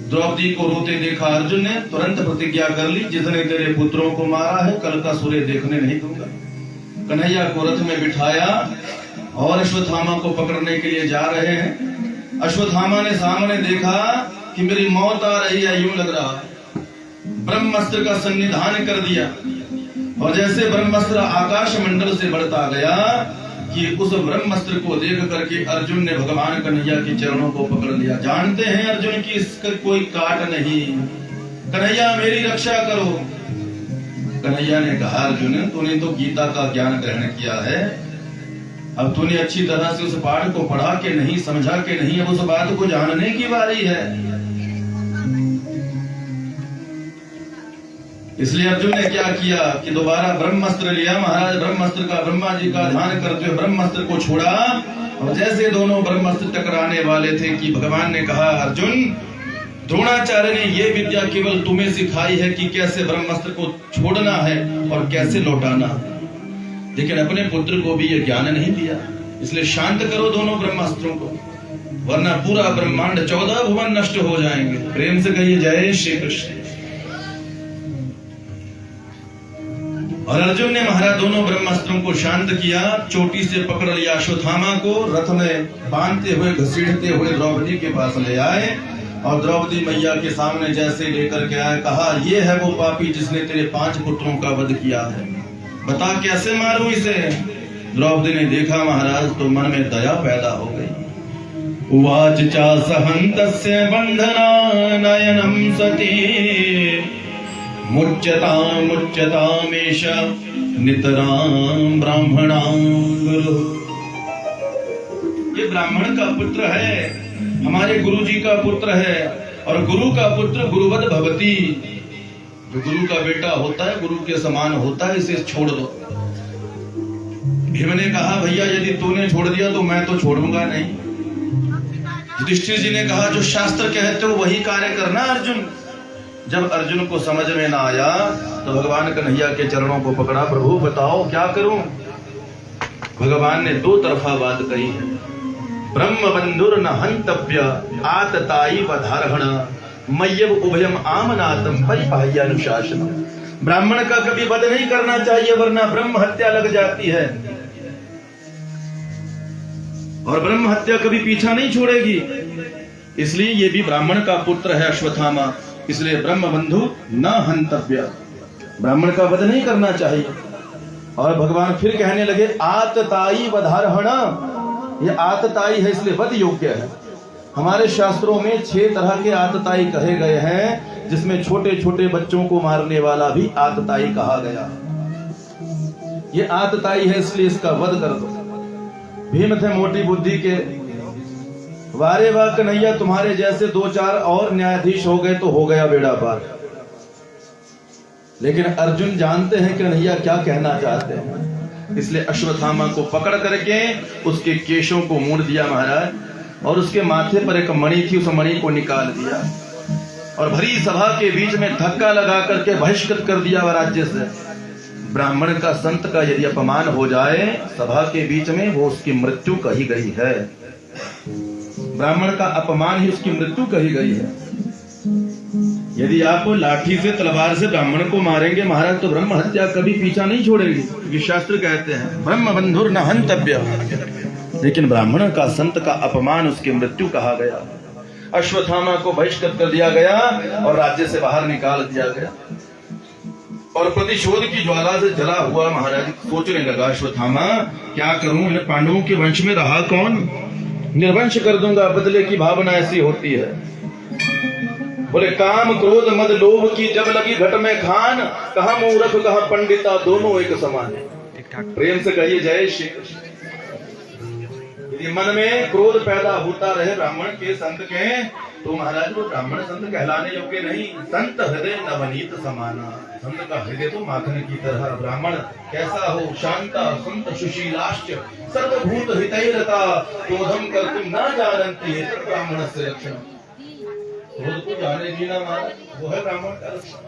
द्रौपदी को रोते देखा अर्जुन ने तुरंत प्रतिज्ञा कर ली, जिसने तेरे पुत्रों को मारा है कल का सूर्य देखने नहीं दूंगा। कन्हैया को रथ में बिठाया और अश्वत्थामा को पकड़ने के लिए जा रहे हैं। अश्वत्थामा ने सामने देखा कि मेरी मौत आ रही है, यूं लग रहा। ब्रह्मास्त्र का सन्निधान कर दिया और जैसे ब्रह्मास्त्र आकाश मंडल से बढ़ता गया कि उस ब्रह्मास्त्र को देख करके अर्जुन ने भगवान कन्हैया के चरणों को पकड़ लिया। जानते हैं अर्जुन की इसका कोई काट नहीं, कन्हैया मेरी रक्षा करो। कन्हैया ने कहा अर्जुन तूने तो गीता का ज्ञान ग्रहण किया है, अब तूने अच्छी तरह से उस पाठ को पढ़ा के नहीं, समझा के नहीं, अब उस बात को जानने की बारी है। इसलिए अर्जुन ने क्या किया कि दोबारा ब्रह्मास्त्र लिया। महाराज ब्रह्मास्त्र का, ब्रह्मा जी का ध्यान करते हुए ब्रह्मास्त्र को छोड़ा और जैसे दोनों ब्रह्मास्त्र टकराने वाले थे कि भगवान ने कहा, अर्जुन, द्रोणाचार्य ने ये विद्या केवल तुम्हें सिखाई है कि कैसे ब्रह्मास्त्र को छोड़ना है और कैसे लौटाना है, लेकिन अपने पुत्र को भी ये ज्ञान नहीं दिया। इसलिए शांत करो दोनों ब्रह्मास्त्रों को, वरना पूरा ब्रह्मांड 14 भुवन नष्ट हो जाएंगे। प्रेम से कहिए जय श्री कृष्ण। और अर्जुन ने महाराज दोनों ब्रह्मास्त्रों को शांत किया, चोटी से पकड़ लिया अश्वत्थामा को, रथ में बांधते हुए घसीटते हुए द्रौपदी के पास ले आए और द्रौपदी मैया के सामने जैसे लेकर के आए, कहा, ये है वो पापी जिसने तेरे 5 पुत्रों का वध किया है, बता कैसे मारूं इसे। द्रौपदी ने देखा महाराज तो मन में दया पैदा हो गई। उवाच चा सहन्तस्य बंधना नयनम सती मुच्यतामेष नितरां ब्राह्मणां गुरु। ये ब्राह्मण का पुत्र है, हमारे गुरु जी का पुत्र है, और गुरु का पुत्र गुरुवत भवति। जो गुरु का बेटा होता है गुरु के समान होता है, इसे छोड़ दो। भीम ने कहा, भैया यदि तूने छोड़ दिया तो मैं तो छोड़ूंगा नहीं। युधिष्ठिर जी ने कहा, जो शास्त्र कहते हो वही कार्य करना अर्जुन। जब अर्जुन को समझ में ना आया तो भगवान कन्हैया के चरणों को पकड़ा, प्रभु बताओ क्या करूं। भगवान ने 2 तरफा बात कही है, ब्रह्म बंधुर न हंतव्य आतताई वधारहण मय्यव उभयम आमनातम परिपाह्यानुशासन। ब्राह्मण का कभी वध नहीं करना चाहिए, वरना ब्रह्म हत्या लग जाती है, और ब्रह्म हत्या कभी पीछा नहीं छोड़ेगी। इसलिए ये भी ब्राह्मण का पुत्र है अश्वत्थामा, इसलिए ब्रह्म बंधु न हंतव्य, ब्राह्मण का वध नहीं करना चाहिए। और भगवान फिर कहने लगे, आतताई वधारहण। ये आतताई है इसलिए वध योग्य है। हमारे शास्त्रों में 6 तरह के आतताई कहे गए हैं, जिसमें छोटे छोटे बच्चों को मारने वाला भी आतताई कहा गया। ये आतताई है इसलिए इसका वध कर दो। भीम थे मोटी बुद्धि के, वारे वाह कन्हैया तुम्हारे जैसे 2-4 और न्यायाधीश हो गए तो हो गया बेड़ा पार। लेकिन अर्जुन जानते हैं कन्हैया क्या कहना चाहते हैं, इसलिए अश्वत्थामा को पकड़ करके उसके केशों को मोड़ दिया महाराज, और उसके माथे पर एक मणि थी, उस मणि को निकाल दिया और भरी सभा के बीच में धक्का लगा करके बहिष्कृत कर दिया राज्य से। ब्राह्मण का संत का यदि अपमान हो जाए सभा के बीच में, वो उसकी मृत्यु कही गई है। ब्राह्मण का अपमान ही उसकी मृत्यु कही गई है। यदि आप लाठी से तलवार से ब्राह्मण को मारेंगे महाराज तो ब्रह्म हत्या कभी पीछा नहीं छोड़ेगी, क्योंकि शास्त्र कहते हैं ब्रह्म बंधुर न हंतव्य। लेकिन ब्राह्मण का संत का अपमान उसकी मृत्यु कहा गया। अश्वत्थामा को बहिष्कृत कर दिया गया और राज्य से बाहर निकाल दिया गया। और प्रतिशोध की ज्वाला से जला हुआ महाराज सोचने लगा अश्वत्थामा, क्या करूं, पांडवों के वंश में रहा कौन, निर्वंश कर दूंगा। बदले की भावना ऐसी होती है। बोले काम क्रोध मद लोभ की जब लगी घट में खान, कहा मूर्ख कहा पंडिता दोनों एक समान। प्रेम से कहिए जय श्री कृष्ण। यदि मन में क्रोध पैदा होता रहे ब्राह्मण के संत के, तो महाराज वो ब्राह्मण संत कहलाने योग्य नहीं। संत हृदय नवनीत समाना, संत का हृदय तो माखन की तरह। ब्राह्मण कैसा हो, शांता संत सुशीलाश्च सर्वभूत हितैरता क्रोधम कर्तुम न जानन्ति हे ब्राह्मण से लक्षण। क्रोध को जाने भी ना महाराज, वो है ब्राह्मण का लक्षण।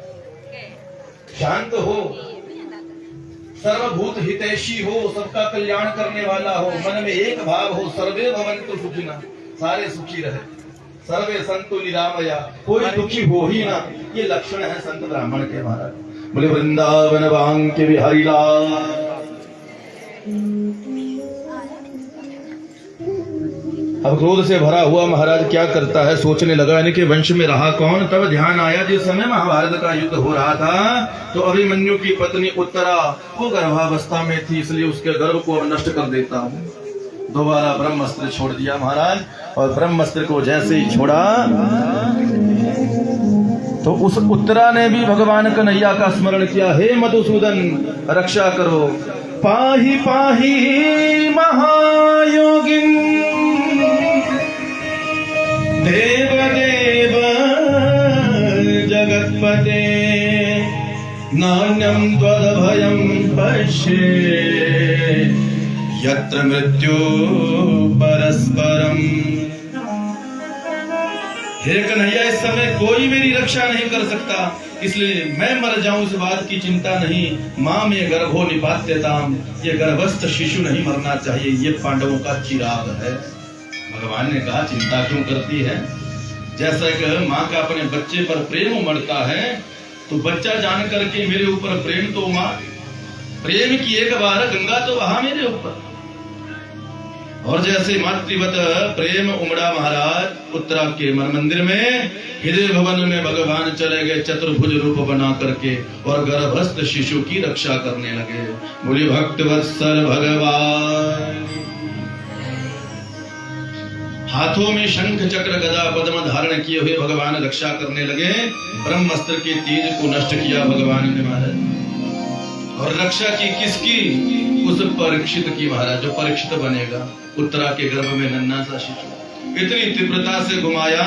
शांत हो, सर्वभूत हितैषी हो, सबका कल्याण करने वाला हो, मन में एक भाव हो, सर्वे भवन्तु सुखिनः, सारे सुखी रहे, सर्वे सन्तु निरामया, कोई दुखी हो ही ना। ये लक्षण है संत ब्राह्मण के महाराज। बोले वृंदावन वांके बिहारी लाल। अब क्रोध से भरा हुआ महाराज क्या करता है, सोचने लगा इनके वंश में रहा कौन। तब ध्यान आया जिस समय महाभारत का युद्ध हो रहा था तो अभिमन्यु की पत्नी उत्तरा वो गर्भावस्था में थी, इसलिए उसके गर्भ को अब नष्ट कर देता हूँ। दोबारा ब्रह्मास्त्र छोड़ दिया महाराज, और ब्रह्मास्त्र को जैसे ही छोड़ा तो उस उत्तरा ने भी भगवान कन्हैया का स्मरण किया, हे मधुसूदन रक्षा करो। पाहि पाहि महायोगिन देव देव जगत्पते नान्यं त्वदभयं पश्ये यत्र मृत्यु परस्परम। हे कन्हैया, इस समय कोई मेरी रक्षा नहीं कर सकता, इसलिए मैं मर जाऊं इस बात की चिंता नहीं। मां में गर्भो निपात्यताम, ये गर्भस्थ शिशु नहीं मरना चाहिए, ये पांडवों का चिराग है। भगवान ने कहा चिंता क्यों करती है? जैसा कि माँ का अपने बच्चे पर प्रेम उमड़ता है, तो बच्चा जान करके मेरे ऊपर प्रेम तो उमा, प्रेम की एक बार गंगा तो वहां मेरे ऊपर। और जैसे मातृवत प्रेम उमड़ा महाराज उत्तरा के मन मंदिर में, हृदय भवन में भगवान चले गए चतुर्भुज रूप बना करके और गर्भस्थ शिशु की रक्षा करने लगे। बोले भक्त वत्सल भगवान। हाथों में शंख चक्र गदा पद्म धारण किए हुए भगवान रक्षा करने लगे। ब्रह्मास्त्र के तेज को नष्ट किया भगवान ने महाराज। और रक्षा की किसकी? उस परीक्षित की महाराज, जो परीक्षित बनेगा। उत्तरा के गर्भ में नन्हा सा शिशु इतनी तीव्रता से घुमाया,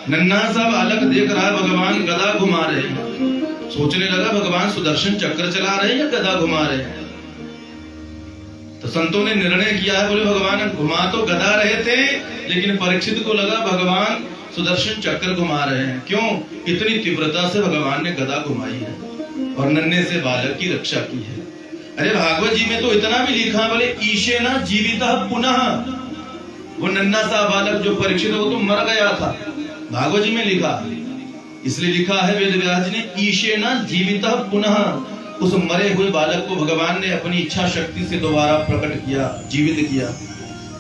नन्हा सा बालक देख रहा भगवान गदा घुमा रहे हैं। सोचने लगा भगवान सुदर्शन चक्र चला रहे हैं या गदा घुमा रहे हैं। तो संतों ने निर्णय किया है, बोले भगवान घुमा तो गदा रहे थे, लेकिन परीक्षित को लगा भगवान सुदर्शन चक्र घुमा रहे हैं। क्यों? इतनी तीव्रता से भगवान ने गदा घुमाई है और नन्हे से बालक की रक्षा की है। अरे भागवत जी में तो इतना भी लिखा, बोले ईशे न जीविता पुनः। वो नन्हा सा बालक जो परीक्षित वो तो मर गया था, भागवत जी में लिखा। इसलिए लिखा है वेद व्यास जी ने, ईशे न जीविता पुनः। उस मरे हुए बालक को भगवान ने अपनी इच्छा शक्ति से दोबारा प्रकट किया, जीवित किया।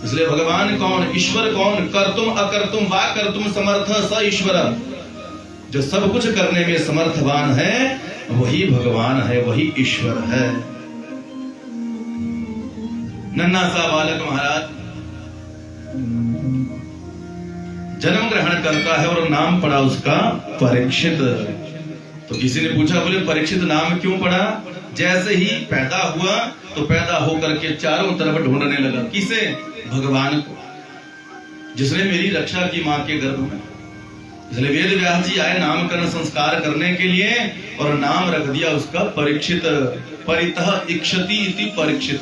इसलिए भगवान कौन? ईश्वर कौन? कर्तुम अकर्तुम वा कर्तुम समर्थ स ईश्वर। जो सब कुछ करने में समर्थवान है वही भगवान है, वही ईश्वर है। नन्हा सा बालक महाराज जन्म ग्रहण करता है और नाम पड़ा उसका परीक्षित। तो किसी ने पूछा, बोले परीक्षित नाम क्यों पड़ा? जैसे ही पैदा हुआ तो पैदा होकर के चारों तरफ ढूंढने लगा। किसे? भगवान को, जिसने मेरी रक्षा की मां के गर्भ में। इसलिए वेद व्यास जी आए नामकरण संस्कार करने के लिए और नाम रख दिया उसका परीक्षित। परितः इक्षति इति परीक्षित।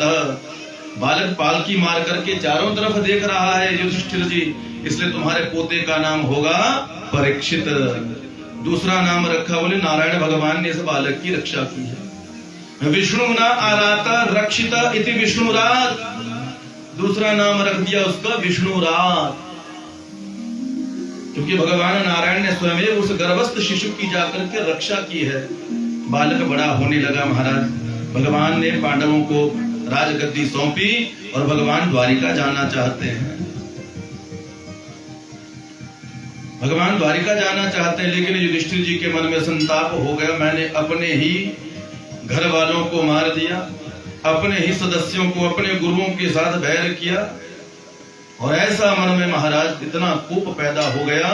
बालक पालकी मार करके चारों तरफ देख रहा है युधिष्ठिर जी, इसलिए तुम्हारे पोते का नाम होगा परीक्षित। दूसरा नाम रखा, बोले नारायण भगवान ने इस बालक की रक्षा की है। विष्णु ना आराता रक्षिता इति विष्णुरात। दूसरा नाम रख दिया उसका विष्णुरात, क्योंकि भगवान नारायण ने स्वयं उस गर्भस्थ शिशु की जाकर के रक्षा की है। बालक बड़ा होने लगा महाराज। भगवान ने पांडवों को राजगद्दी सौंपी और भगवान द्वारिका जाना चाहते हैं। भगवान द्वारिका जाना चाहते हैं, लेकिन युधिष्ठिर जी के मन में संताप हो गया। मैंने अपने ही घर वालों को मार दिया, अपने ही सदस्यों को, अपने गुरुओं के साथ बैर किया। और ऐसा मन में महाराज इतना कोप पैदा हो गया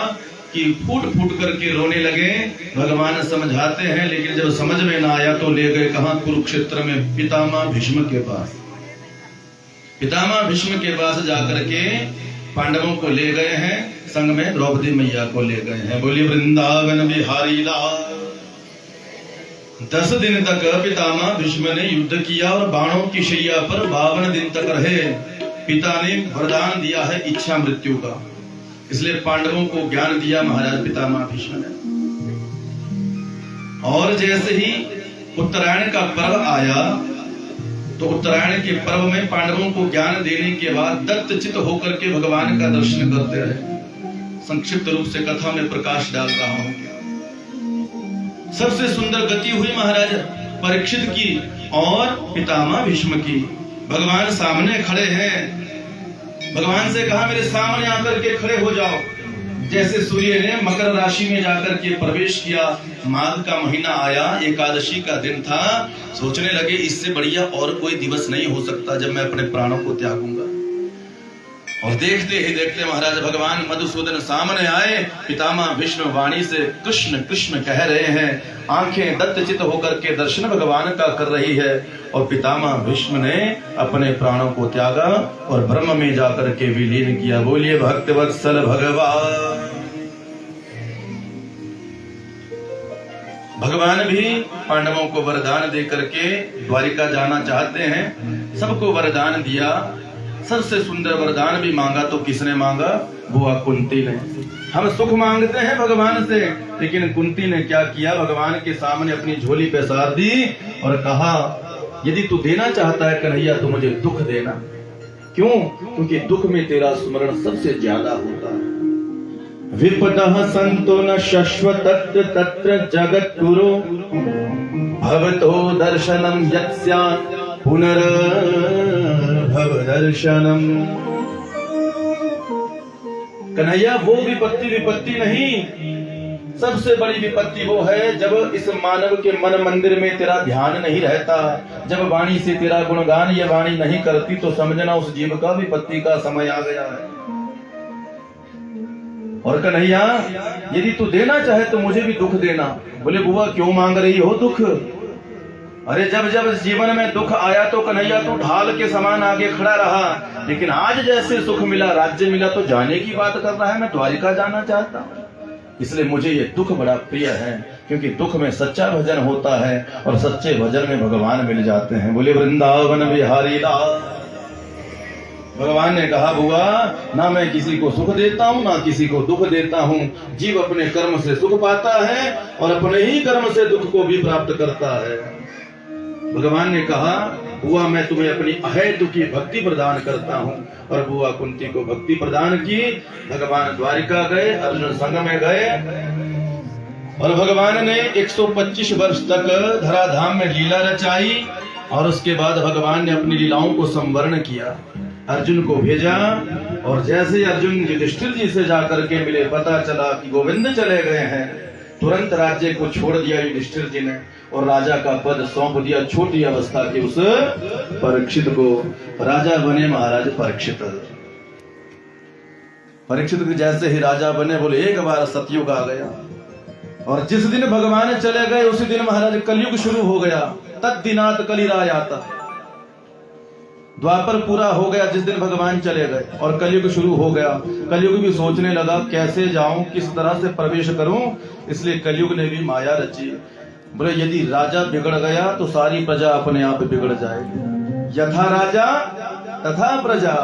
कि फूट फूट करके रोने लगे। भगवान समझाते हैं, लेकिन जब समझ में ना आया तो ले गए कहां? कुरुक्षेत्र में पितामह भीष्म के पास। पितामह भीष्म के पास जाकर के पांडवों को ले गए हैं, संग में द्रौपदी मैया को ले गए हैं। बोली वृंदावन बिहारी लाल। 10 दिन तक पितामह भीष्म ने युद्ध किया और बाणों की शैया पर 52 दिन तक रहे। पिता ने वरदान दिया है इच्छा मृत्यु का, इसलिए पांडवों को ज्ञान दिया महाराज पितामह भीष्म ने। और जैसे ही उत्तरायण का पर्व आया तो उत्तरायण के पर्व में पांडवों को ज्ञान देने के बाद दत्तचित होकर के भगवान का दर्शन करते रहे। संक्षिप्त रूप से कथा में प्रकाश डाल रहा हूं। सबसे सुंदर गति हुई महाराज परीक्षित की और पितामह भीष्म की। भगवान सामने खड़े हैं। भगवान से कहा मेरे सामने आकर के खड़े हो जाओ। जैसे सूर्य ने मकर राशि में जाकर के प्रवेश किया, माघ का महीना आया, एकादशी का दिन था। सोचने लगे इससे बढ़िया और कोई दिवस नहीं हो सकता जब मैं अपने प्राणों को त्यागूंगा। और देखते ही देखते महाराज भगवान मधुसूदन सामने आए। पितामह भीष्म वाणी से कृष्ण कृष्ण कह रहे हैं। आंखें दत्तचित होकर के दर्शन भगवान का कर रही है। और पितामह भीष्म ने अपने प्राणों को त्यागा और ब्रह्म में जाकर के विलीन किया। बोलिए भक्तवत्सल भगवान। भगवान भी पांडवों को वरदान दे करके द्वारिका जाना चाहते हैं, सबको वरदान दिया। सबसे सुंदर वरदान भी मांगा तो किसने मांगा? बुआ कुंती ने। हम सुख मांगते हैं भगवान से, लेकिन कुंती ने क्या किया? भगवान के सामने अपनी झोली पैसार दी और कहा, यदि तू देना चाहता है कन्हैया तो मुझे दुख देना। क्यों? क्योंकि दुख में तेरा स्मरण सबसे ज्यादा होता है। विपदः संतो न शश्वत तत्र जगत गुरु भवतो दर्शनम यत्स्या पुनर्भव दर्शनम। कन्हैया वो विपत्ति नहीं, सबसे बड़ी विपत्ति वो है जब इस मानव के मन मंदिर में तेरा ध्यान नहीं रहता, जब वाणी से तेरा गुणगान ये वाणी नहीं करती, तो समझना उस जीव का विपत्ति का समय आ गया है। और कन्हैया यदि तू देना चाहे तो मुझे भी दुख देना। बोले बुआ क्यों मांग रही हो दुख? अरे जब जब जीवन में दुख आया तो कन्हैया तू ढाल के समान आगे खड़ा रहा, लेकिन आज जैसे सुख मिला, राज्य मिला तो जाने की बात कर रहा है। मैं द्वारिका जाना चाहता हूँ, इसलिए मुझे ये दुख बड़ा प्रिय है, क्योंकि दुख में सच्चा भजन होता है और सच्चे भजन में भगवान मिल जाते हैं। बोले वृंदावन बिहारी लाल। भगवान ने कहा बुआ, ना मैं किसी को सुख देता हूँ ना किसी को दुख देता हूँ। जीव अपने कर्म से सुख पाता है और अपने ही कर्म से दुख को भी प्राप्त करता है। भगवान ने कहा बुआ मैं तुम्हें अपनी अहेतु की भक्ति प्रदान करता हूँ। और बुआ कुंती को भक्ति प्रदान की। भगवान द्वारिका गए, अर्जुन संग में गए और भगवान ने 125 वर्ष तक धराधाम में लीला रचाई। और उसके बाद भगवान ने अपनी लीलाओं को संवर्ण किया, अर्जुन को भेजा। और जैसे अर्जुन युधिष्ठिर जी से जाकर के मिले, पता चला कि गोविंद चले गए हैं, तुरंत राज्य को छोड़ दिया युधिष्ठिर जी ने और राजा का पद सौंप दिया छोटी अवस्था के उस परीक्षित को। राजा बने महाराज परीक्षित। परीक्षित जैसे ही राजा बने, बोले एक बार सतयुग आ गया। और जिस दिन भगवान चले गए उसी दिन महाराज कलयुग शुरू हो गया। तद्दिनात कलिराय आता। द्वापर पूरा हो गया जिस दिन भगवान चले गए और कलयुग शुरू हो गया। कलयुग भी सोचने लगा कैसे जाऊं, किस तरह से प्रवेश करूं। इसलिए कलयुग ने भी माया रची। बोले यदि राजा बिगड़ गया तो सारी प्रजा अपने आप बिगड़ जाएगी। यथा राजा तथा प्रजा,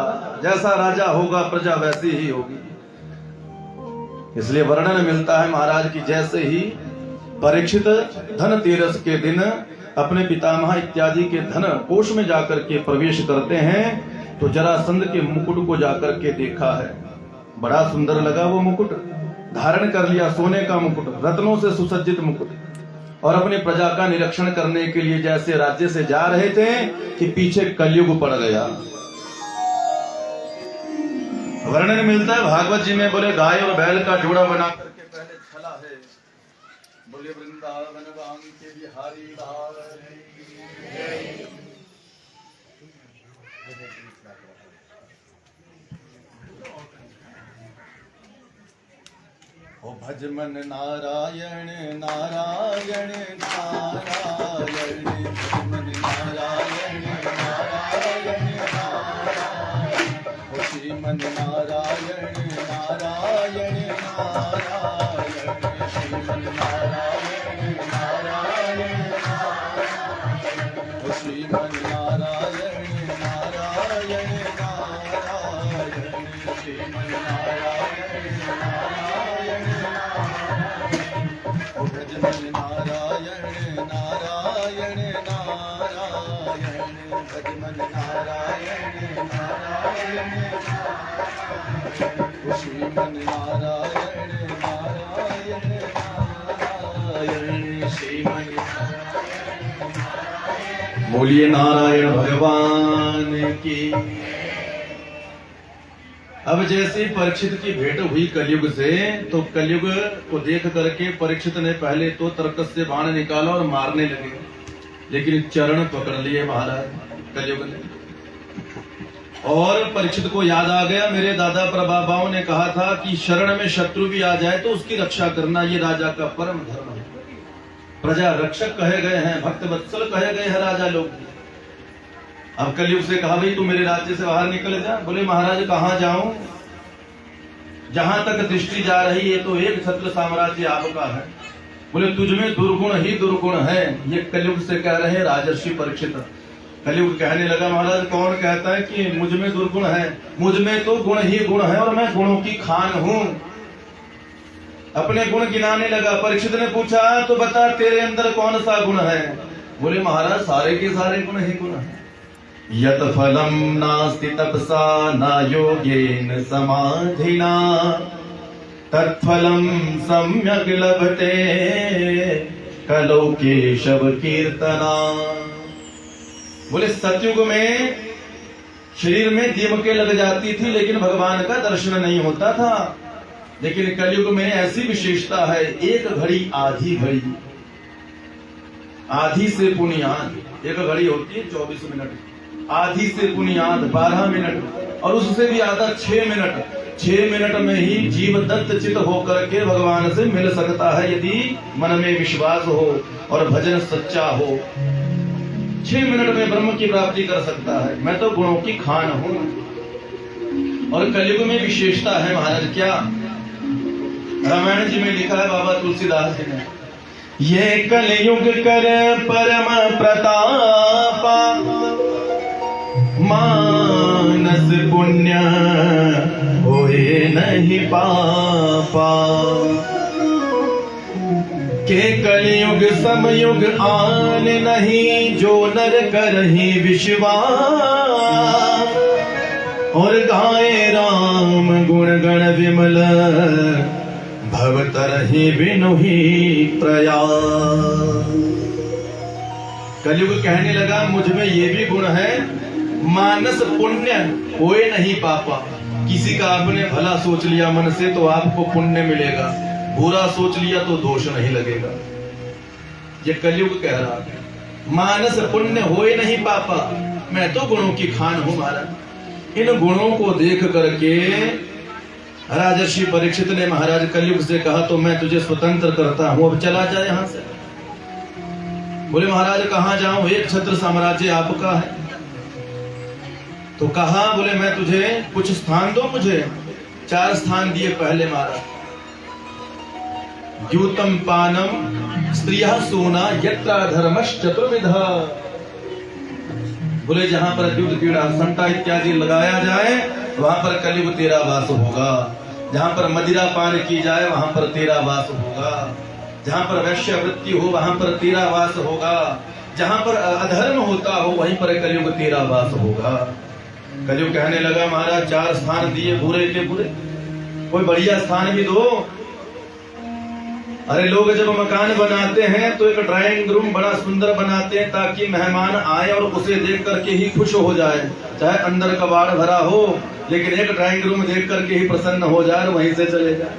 जैसा राजा होगा प्रजा वैसी ही होगी। इसलिए वर्णन मिलता है महाराज की जैसे ही परीक्षित धनतेरस के दिन अपने पितामह इत्यादि के धन कोष में जाकर के प्रवेश करते हैं तो जरासंध के मुकुट को जाकर के देखा है। बड़ा सुंदर लगा वो मुकुट, धारण कर लिया, सोने का मुकुट, रत्नों से सुसज्जित मुकुट। और अपनी प्रजा का निरीक्षण करने के लिए जैसे राज्य से जा रहे थे कि पीछे कलयुग पड़ गया। वर्णन मिलता है भागवत जी में, बोले गाय और बैल का जोड़ा बना करके पहले चला है। बोले वृंदावन वाम के बिहारी लाल। ओ भज मन नारायण नारायण नारायण, भज मन नारायण नारायण नारायण, ओ श्रीमन नारायण नारायण नारायण, श्रीमन नारायण नारायण नारायण, ओ श्रीमन नारायण नारायण नारायण, श्रीमन नारायण नारायण नारायण, ओ भज मन नारायण नारायण नारायण, भज मन नारायण नारायण नारायण, ओ श्रीमन नारायण नारायण नारायण, श्रीमन नारायण। बोलिए नारायण भगवान की। अब जैसे परीक्षित की भेंट हुई कलयुग से, तो कलयुग को देख करके परीक्षित ने पहले तो तर्कस से बाण निकाला और मारने लगे, लेकिन चरण पकड़ लिए महाराज कलयुग ने। और परीक्षित को याद आ गया, मेरे दादा प्रबाबाओं ने कहा था कि शरण में शत्रु भी आ जाए तो उसकी रक्षा करना ये राजा का परम धर्म है। प्रजा रक्षक कहे गए हैं, भक्त वत्सल कहे गए हैं राजा लोग। अब कलयुग से कहा भाई तू मेरे राज्य से बाहर निकल जा। बोले महाराज कहां जाऊं, जहां तक दृष्टि जा रही है तो एक छत्र साम्राज्य आपका है। बोले तुझ में दुर्गुण ही दुर्गुण है। ये कलयुग से कह रहे हैं राजर्षि परीक्षित। कलयुग कहने लगा महाराज कौन कहता है कि मुझ में दुर्गुण है, मुझ में तो गुण ही गुण है और मैं गुणों की खान हूं। अपने गुण गिनाने लगा। परीक्षित ने पूछा तो बता तेरे अंदर कौन सा गुण है। बोले महाराज सारे के सारे गुण ही गुण है। यत फलम नास्ति तपसा न योगेन समाधिना तत्फलम सम्यक लभते कलो केशव कीर्तना। बोले सतयुग में शरीर में दीमकें लग जाती थी लेकिन भगवान का दर्शन नहीं होता था। लेकिन कलयुग में ऐसी विशेषता है, एक घड़ी आधी घड़ी, आधी से पुनियाद। एक घड़ी होती है 24 मिनट, आधी से पुनियाद 12 मिनट और उससे भी आधा 6 मिनट। 6 मिनट में ही जीव दत्त चित होकर के भगवान से मिल सकता है यदि मन में विश्वास हो और भजन सच्चा हो। 6 मिनट में ब्रह्म की प्राप्ति कर सकता है। मैं तो गुणों की खान हूं। और कलयुग में विशेषता है महाराज क्या, रामायण जी में लिखा है बाबा तुलसीदास जी ने, ये कलयुग कर परम प्रतापा मानस पुण्य होए नहीं पापा। के कलयुग समयुग आन नहीं जो नर करहि विश्वास। और गाए राम गुण गण विमल भवतरहि बिनु ही प्रयास। कलयुग कहने लगा मुझ में ये भी गुण है, मानस पुण्य होए नहीं पापा। किसी का आपने भला सोच लिया मन से तो आपको पुण्य मिलेगा, बुरा सोच लिया तो दोष नहीं लगेगा। ये कलयुग कह रहा है मानस पुण्य होए नहीं पापा। मैं तो गुणों की खान हूं महाराज। इन गुणों को देख करके राजर्षि परीक्षित ने महाराज कलयुग से कहा तो मैं तुझे स्वतंत्र करता हूं, अब चला जा यहां से। बोले महाराज कहां जाऊं, एक छत्र साम्राज्य आपका है। तो कहा, बोले मैं तुझे कुछ स्थान दो मुझे। 4 स्थान दिए पहले महाराज। द्यूतम पानम स्त्रिया सोना यत्रा धर्मश्च चतुर्विधा। बोले जहां पर द्यूत कीड़ा संता इत्यादि लगाया जाए वहां पर कलयुग तेरा वास होगा। जहां पर मदिरा पान की जाए वहां पर तेरा वास होगा। जहां पर वैश्यवृत्ति हो वहां पर तेरा वास होगा। जहां पर अधर्म होता हो वहीं पर कलयुग तेरा वास होगा। कलयुग कहने लगा महाराज 4 स्थान दिए बुरे के बुरे, कोई बढ़िया स्थान भी दो। अरे लोग जब मकान बनाते हैं तो एक ड्राइंग रूम बड़ा सुंदर बनाते हैं ताकि मेहमान आए और उसे देख करके ही खुश हो जाए, चाहे अंदर कबाड़ भरा हो लेकिन एक ड्राइंग रूम देख करके ही प्रसन्न हो जाए और वहीं से चले जाए।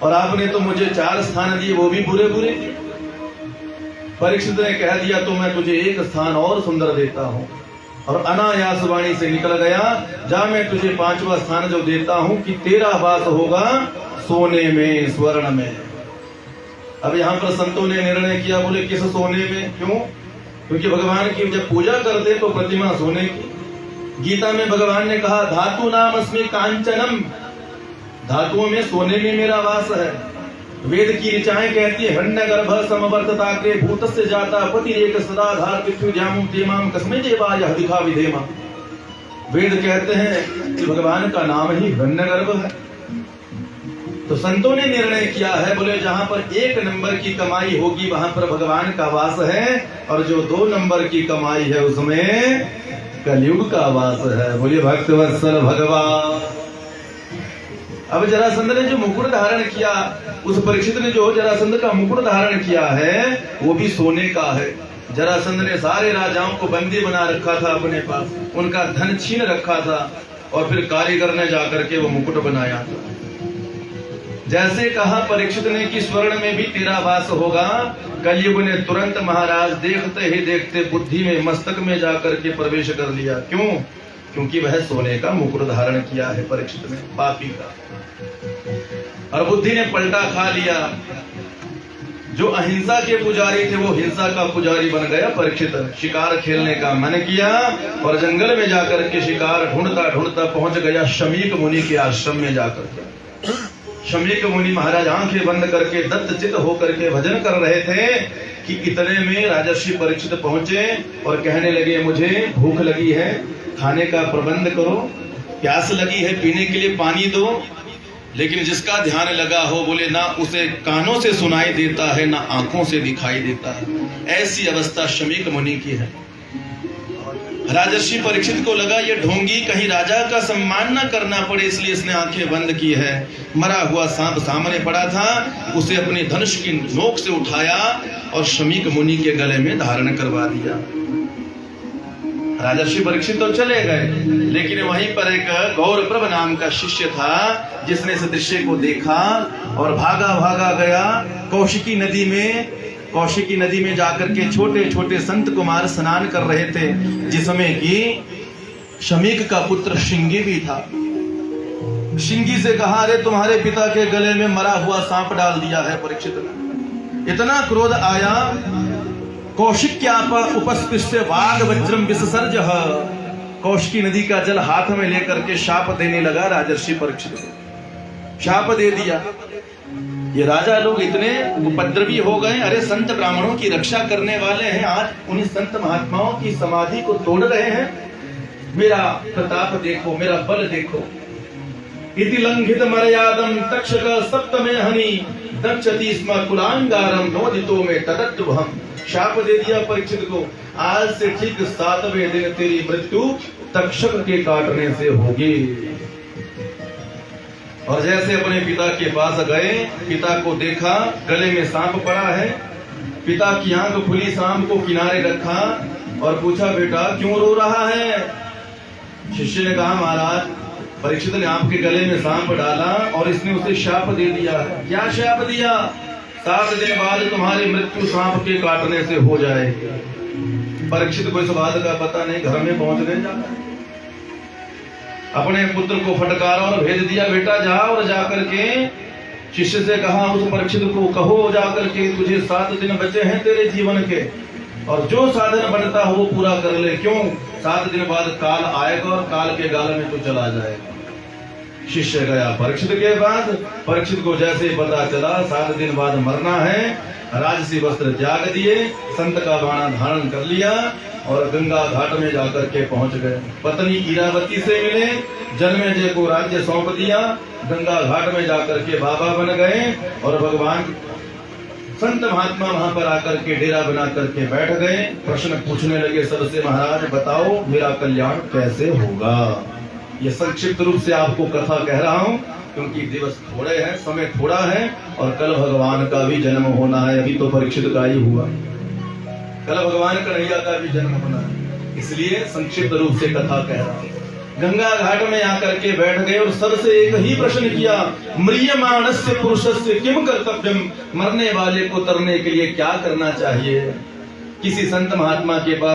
और आपने तो मुझे 4 स्थान दिए वो भी बुरे बुरे दिए। परीक्षित ने कह दिया तो मैं तुझे एक स्थान और सुंदर देता हूं। और अनायास वाणी से निकल गया, जा मैं तुझे 5वां स्थान जो देता हूं कि तेरा वास होगा सोने में स्वर्ण में। अब यहाँ पर संतों ने निर्णय किया, बोले किस सोने में, क्यों? क्योंकि भगवान की जब पूजा करते तो प्रतिमा सोने की। गीता में भगवान ने कहा धातु नाम अस्मि कांचनम, धातुओं में सोने में मेरा वास है। वेद की ऋचाएं कहती है हिरण्य गर्भ समवर्तता के भूतस्य जाता पति एक सदाधार पृथ्वी जामुम तेमाम कस्मे देवा यह दिखा विधेमा। वेद कहते हैं कि भगवान का नाम ही हिरण्य गर्भ है। तो संतों ने निर्णय किया है, बोले जहां पर 1 नंबर की कमाई होगी वहां पर भगवान का वास है और जो 2 नंबर की कमाई है उसमें कलयुग का वास है। बोलिए भक्तवत्सल भगवान। अब जरासंध ने जो मुकुट धारण किया, उस परीक्षित ने जो जरासंध का मुकुट धारण किया है वो भी सोने का है। जरासंध ने सारे राजाओं को बंदी बना रखा था अपने पास, उनका धन छीन रखा था और फिर कारीगर ने जाकर के वो मुकुट बनाया था। जैसे कहा परीक्षित ने कि स्वर्ण में भी तेरा वास होगा, कलयुग ने तुरंत महाराज देखते ही देखते बुद्धि में मस्तक में जाकर के प्रवेश कर लिया। क्यों? क्योंकि वह सोने का मुकुट धारण किया है परीक्षित ने, पापी का। और बुद्धि ने पलटा खा लिया। जो अहिंसा के पुजारी थे वो हिंसा का पुजारी बन गया परीक्षित। शिकार खेलने का मन किया और जंगल में जाकर के शिकार ढूंढता ढूंढता पहुंच गया शमीक मुनि के आश्रम में जाकर के। शमीक मुनि महाराज आंखें बंद करके दत्तचित होकर के भजन कर रहे थे कि इतने में राजर्षि परीक्षित पहुंचे और कहने लगे, मुझे भूख लगी है, खाने का प्रबंध करो, प्यास लगी है, पीने के लिए पानी दो। लेकिन जिसका ध्यान लगा हो, बोले ना उसे कानों से सुनाई देता है ना आंखों से दिखाई देता है। ऐसी अवस्था शमीक मुनि की है। राजर्षि परीक्षित को लगा ये ढोंगी कहीं राजा का सम्मान न करना पड़े, इसलिए इसने आंखें बंद की है। मरा हुआ सांप सामने पड़ा था, उसे अपने धनुष की नोक से उठाया और शमीक मुनि के गले में धारण करवा दिया। राजर्षि परीक्षित तो चले गए, लेकिन वहीं पर एक गौरप्रभ नाम का शिष्य था जिसने इस दृश्य को देखा और भागा भागा गया कौशिकी नदी में जाकर के छोटे छोटे संत कुमार स्नान कर रहे थे, जिसमें कि शमीक का पुत्र शिंगी भी था। शिंगी से कहा, अरे तुम्हारे पिता के गले में मरा हुआ सांप डाल दिया है परीक्षित ने। इतना क्रोध आया, कौशिक्याप उपस्पृश्य वाग वज्रम विससर्ज, कौशिकी नदी का जल हाथ में लेकर के शाप देने लगा राजर्षि परीक्षित को। शाप दे दिया। ये राजा लोग इतने उपद्रवी हो गए, अरे संत ब्राह्मणों की रक्षा करने वाले हैं, आज उन्हीं संत महात्माओं की समाधि को तोड़ रहे हैं। मेरा प्रताप देखो, मेरा बल देखो। इति लंघित मर्यादम तक्षक सप्तमे हनि दक्षति स्म कुलांगारम नोदितो में तदद्रुभम। शाप दे दिया परीक्षित को, आज से ठीक 7वें दिन तेरी मृत्यु तक्षक के काटने से होगी। और जैसे अपने पिता के पास गए, पिता को देखा, गले में सांप पड़ा है। पिता की आंख खुली, सांप को किनारे रखा और पूछा, बेटा क्यों रो रहा है? शिष्य ने कहा, महाराज परीक्षित ने आपके गले में सांप डाला और इसने उसे शाप दे दिया है। क्या शाप दिया? 7 दिन बाद तुम्हारी मृत्यु सांप के काटने से हो जाएगी। परीक्षित को इस बात का पता नहीं, घर में पहुंचने जाता, अपने पुत्र को फटकारा और भेज दिया, बेटा जा और जाकर के शिष्य से कहा, उस परीक्षित को कहो जाकर के तुझे 7 दिन बचे हैं तेरे जीवन के, और जो साधन बनता हो वो पूरा कर ले। क्यों? 7 दिन बाद काल आएगा और काल के गाल में तू चला जाएगा। शिष्य गया परीक्षित के पास। परीक्षित को जैसे पता चला 7 दिन बाद मरना है, राजसी वस्त्र त्याग दिए, संत का बाणा धारण कर लिया और गंगा घाट में जाकर के पहुंच गए। पत्नी इरावती से मिले, जन्मेजय को राज्य सौंप दिया, गंगा घाट में जाकर के बाबा बन गए और भगवान संत महात्मा वहां पर आकर के डेरा बना करके बैठ गए। प्रश्न पूछने लगे सबसे, महाराज बताओ मेरा कल्याण कैसे होगा? ये संक्षिप्त रूप से आपको कथा कह रहा हूँ क्योंकि दिवस थोड़े हैं, समय थोड़ा है और कल भगवान का भी जन्म होना है। अभी तो परीक्षित का ही हुआ, कल भगवान कन्हैया का भी जन्म होना है, इसलिए संक्षिप्त रूप से कथा कह रहा हूँ। गंगा घाट में आकर के बैठ गए और सबसे एक ही प्रश्न किया, म्रियमाणस्य पुरुषस्य किम कर्तव्यम? मरने वाले को तरने के लिए क्या करना चाहिए? किसी संत महात्मा के पास